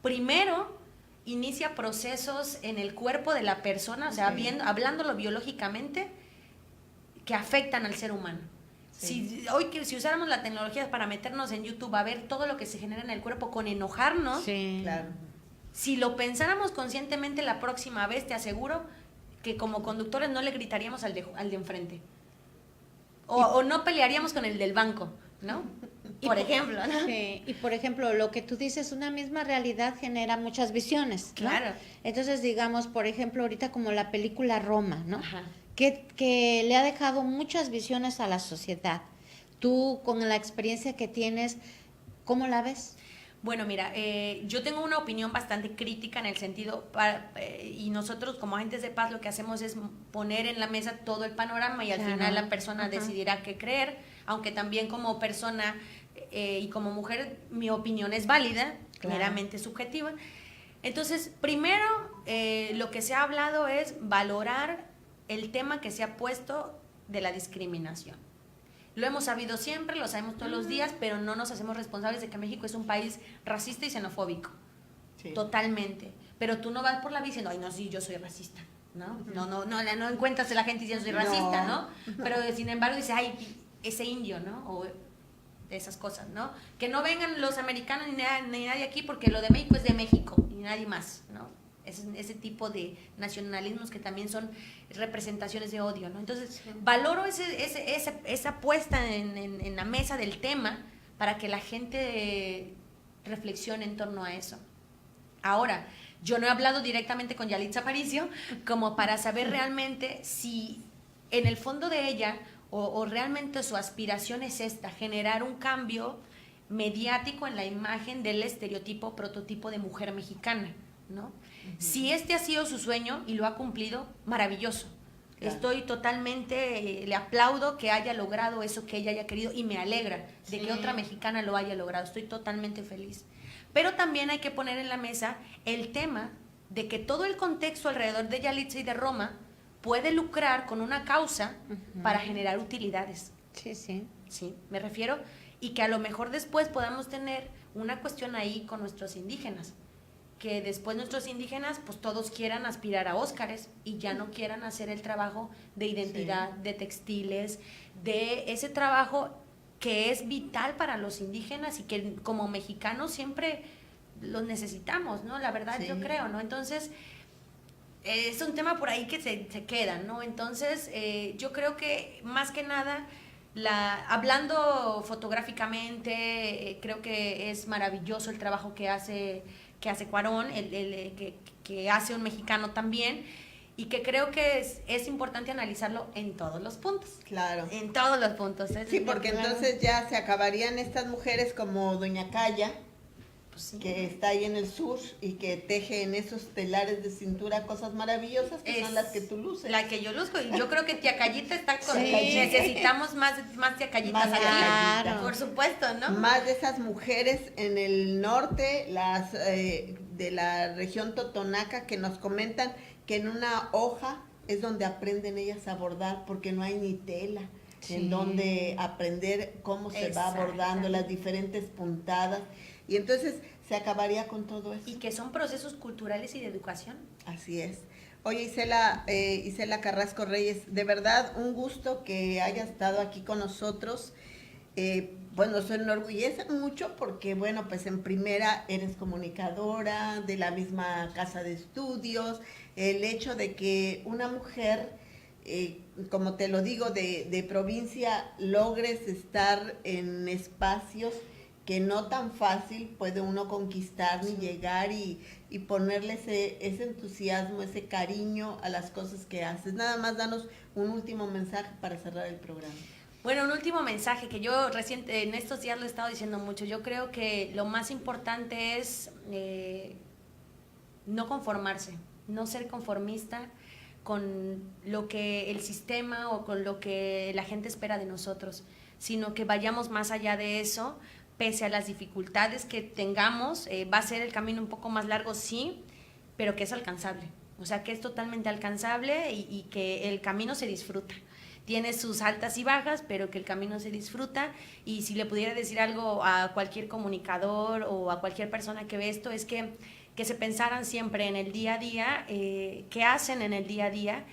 primero, inicia procesos en el cuerpo de la persona, o sea, hablándolo biológicamente, que afectan al ser humano. Si usáramos la tecnología para meternos en YouTube a ver todo lo que se genera en el cuerpo con enojarnos, claro. Si lo pensáramos conscientemente la próxima vez, te aseguro que como conductores no le gritaríamos al de enfrente. O no pelearíamos con el del banco, ¿no? Por ejemplo, ¿no? Sí, y por ejemplo, lo que tú dices, una misma realidad genera muchas visiones, ¿no? Claro. Entonces, digamos, por ejemplo, ahorita como la película Roma, ¿no? Ajá. Que le ha dejado muchas visiones a la sociedad. Tú, con la experiencia que tienes, ¿cómo la ves? Bueno, mira, yo tengo una opinión bastante crítica en el sentido, y nosotros como agentes de paz lo que hacemos es poner en la mesa todo el panorama y al final la persona decidirá qué creer, aunque también como persona y como mujer mi opinión es válida, meramente subjetiva. Entonces, primero, lo que se ha hablado es valorar el tema que se ha puesto de la discriminación. Lo hemos sabido siempre, lo sabemos todos los días, pero no nos hacemos responsables de que México es un país racista y xenofóbico. Sí. Totalmente. Pero tú no vas por la vida diciendo, ay, no, sí, yo soy racista, ¿no? No encuentras a la gente diciendo soy racista, ¿no? Pero sin embargo dice, ay, ese indio, ¿no? O esas cosas, ¿no? Que no vengan los americanos ni nadie aquí porque lo de México es de México y nadie más, ¿no? Ese tipo de nacionalismos que también son representaciones de odio, ¿no? Entonces, valoro esa puesta en la mesa del tema para que la gente reflexione en torno a eso. Ahora, yo no he hablado directamente con Yalitza Aparicio como para saber realmente si en el fondo de ella o realmente su aspiración es esta, generar un cambio mediático en la imagen del estereotipo, prototipo de mujer mexicana, ¿no? Si este ha sido su sueño y lo ha cumplido, maravilloso. Claro. Estoy totalmente, le aplaudo que haya logrado eso que ella haya querido y me alegra de que otra mexicana lo haya logrado. Estoy totalmente feliz. Pero también hay que poner en la mesa el tema de que todo el contexto alrededor de Yalitza y de Roma puede lucrar con una causa para generar utilidades. Sí, me refiero. Y que a lo mejor después podamos tener una cuestión ahí con nuestros indígenas. Que después nuestros indígenas pues todos quieran aspirar a Óscares y ya no quieran hacer el trabajo de identidad, de textiles, de ese trabajo que es vital para los indígenas y que como mexicanos siempre los necesitamos, ¿no? La verdad yo creo, ¿no? Entonces es un tema por ahí que se queda, ¿no? Entonces yo creo que más que nada hablando fotográficamente creo que es maravilloso el trabajo que hace Cuarón, que hace un mexicano también, y que creo que es importante analizarlo en todos los puntos. Claro. En todos los puntos. Sí, porque entonces ya se acabarían estas mujeres como Doña Calla, que está ahí en el sur y que teje en esos telares de cintura cosas maravillosas que son las que tú luces. La que yo luzco, y yo creo que Tía Callita está con... Necesitamos más Tía Callitas aquí, por supuesto, ¿no? Más de esas mujeres en el norte, las de la región totonaca, que nos comentan que en una hoja es donde aprenden ellas a bordar porque no hay ni tela. en donde aprender cómo se va abordando las diferentes puntadas, y entonces se acabaría con todo eso. Y que son procesos culturales y de educación. Así es. Oye, Isela Carrasco Reyes, de verdad un gusto que hayas estado aquí con nosotros. Bueno, se enorgullece mucho porque, bueno, pues en primera eres comunicadora de la misma casa de estudios, el hecho de que una mujer, como te lo digo, de provincia, logres estar en espacios que no tan fácil puede uno conquistar ni llegar y ponerle ese entusiasmo, ese cariño a las cosas que haces. Nada más danos un último mensaje para cerrar el programa. Bueno, un último mensaje que yo reciente en estos días lo he estado diciendo mucho. Yo creo que lo más importante es no conformarse, no ser conformista con lo que el sistema o con lo que la gente espera de nosotros, sino que vayamos más allá de eso. Pese a las dificultades que tengamos, va a ser el camino un poco más largo, sí, pero que es alcanzable. O sea, que es totalmente alcanzable y que el camino se disfruta. Tiene sus altas y bajas, pero que el camino se disfruta. Y si le pudiera decir algo a cualquier comunicador o a cualquier persona que ve esto, es que se pensaran siempre en el día a día, qué hacen en el día a día,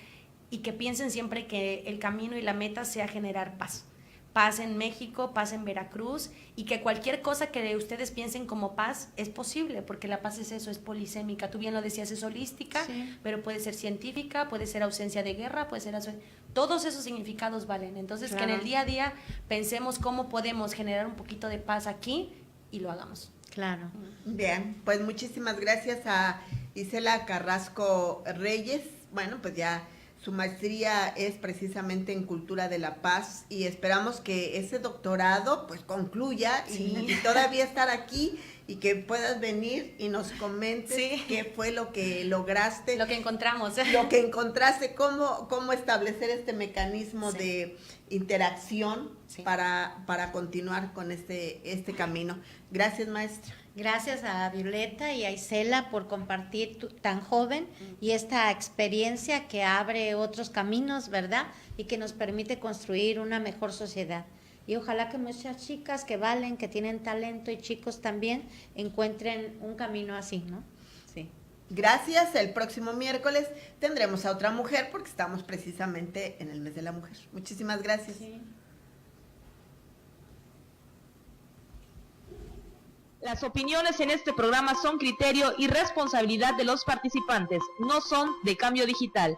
y que piensen siempre que el camino y la meta sea generar paz. Paz en México, paz en Veracruz, y que cualquier cosa que ustedes piensen como paz es posible, porque la paz es eso, es polisémica. Tú bien lo decías, es holística, sí, pero puede ser científica, puede ser ausencia de guerra, puede ser... Todos esos significados valen. Entonces, claro, que en el día a día pensemos cómo podemos generar un poquito de paz aquí y lo hagamos. Claro. Bien, pues muchísimas gracias a Isela Carrasco Reyes. Bueno, pues ya... Su maestría es precisamente en Cultura de la Paz y esperamos que ese doctorado pues concluya, sí, y todavía estar aquí y que puedas venir y nos comentes, sí, qué fue lo que lograste. Lo que encontramos. Lo que encontraste, cómo establecer este mecanismo, sí, de interacción, sí, para continuar con este camino. Gracias, maestra. Gracias a Violeta y a Isela por compartir tan joven y esta experiencia que abre otros caminos, ¿verdad? Y que nos permite construir una mejor sociedad. Y ojalá que muchas chicas que valen, que tienen talento, y chicos también, encuentren un camino así, ¿no? Sí. Gracias. El próximo miércoles tendremos a otra mujer porque estamos precisamente en el mes de la mujer. Muchísimas gracias. Sí. Las opiniones en este programa son criterio y responsabilidad de los participantes, no son de Cambio Digital.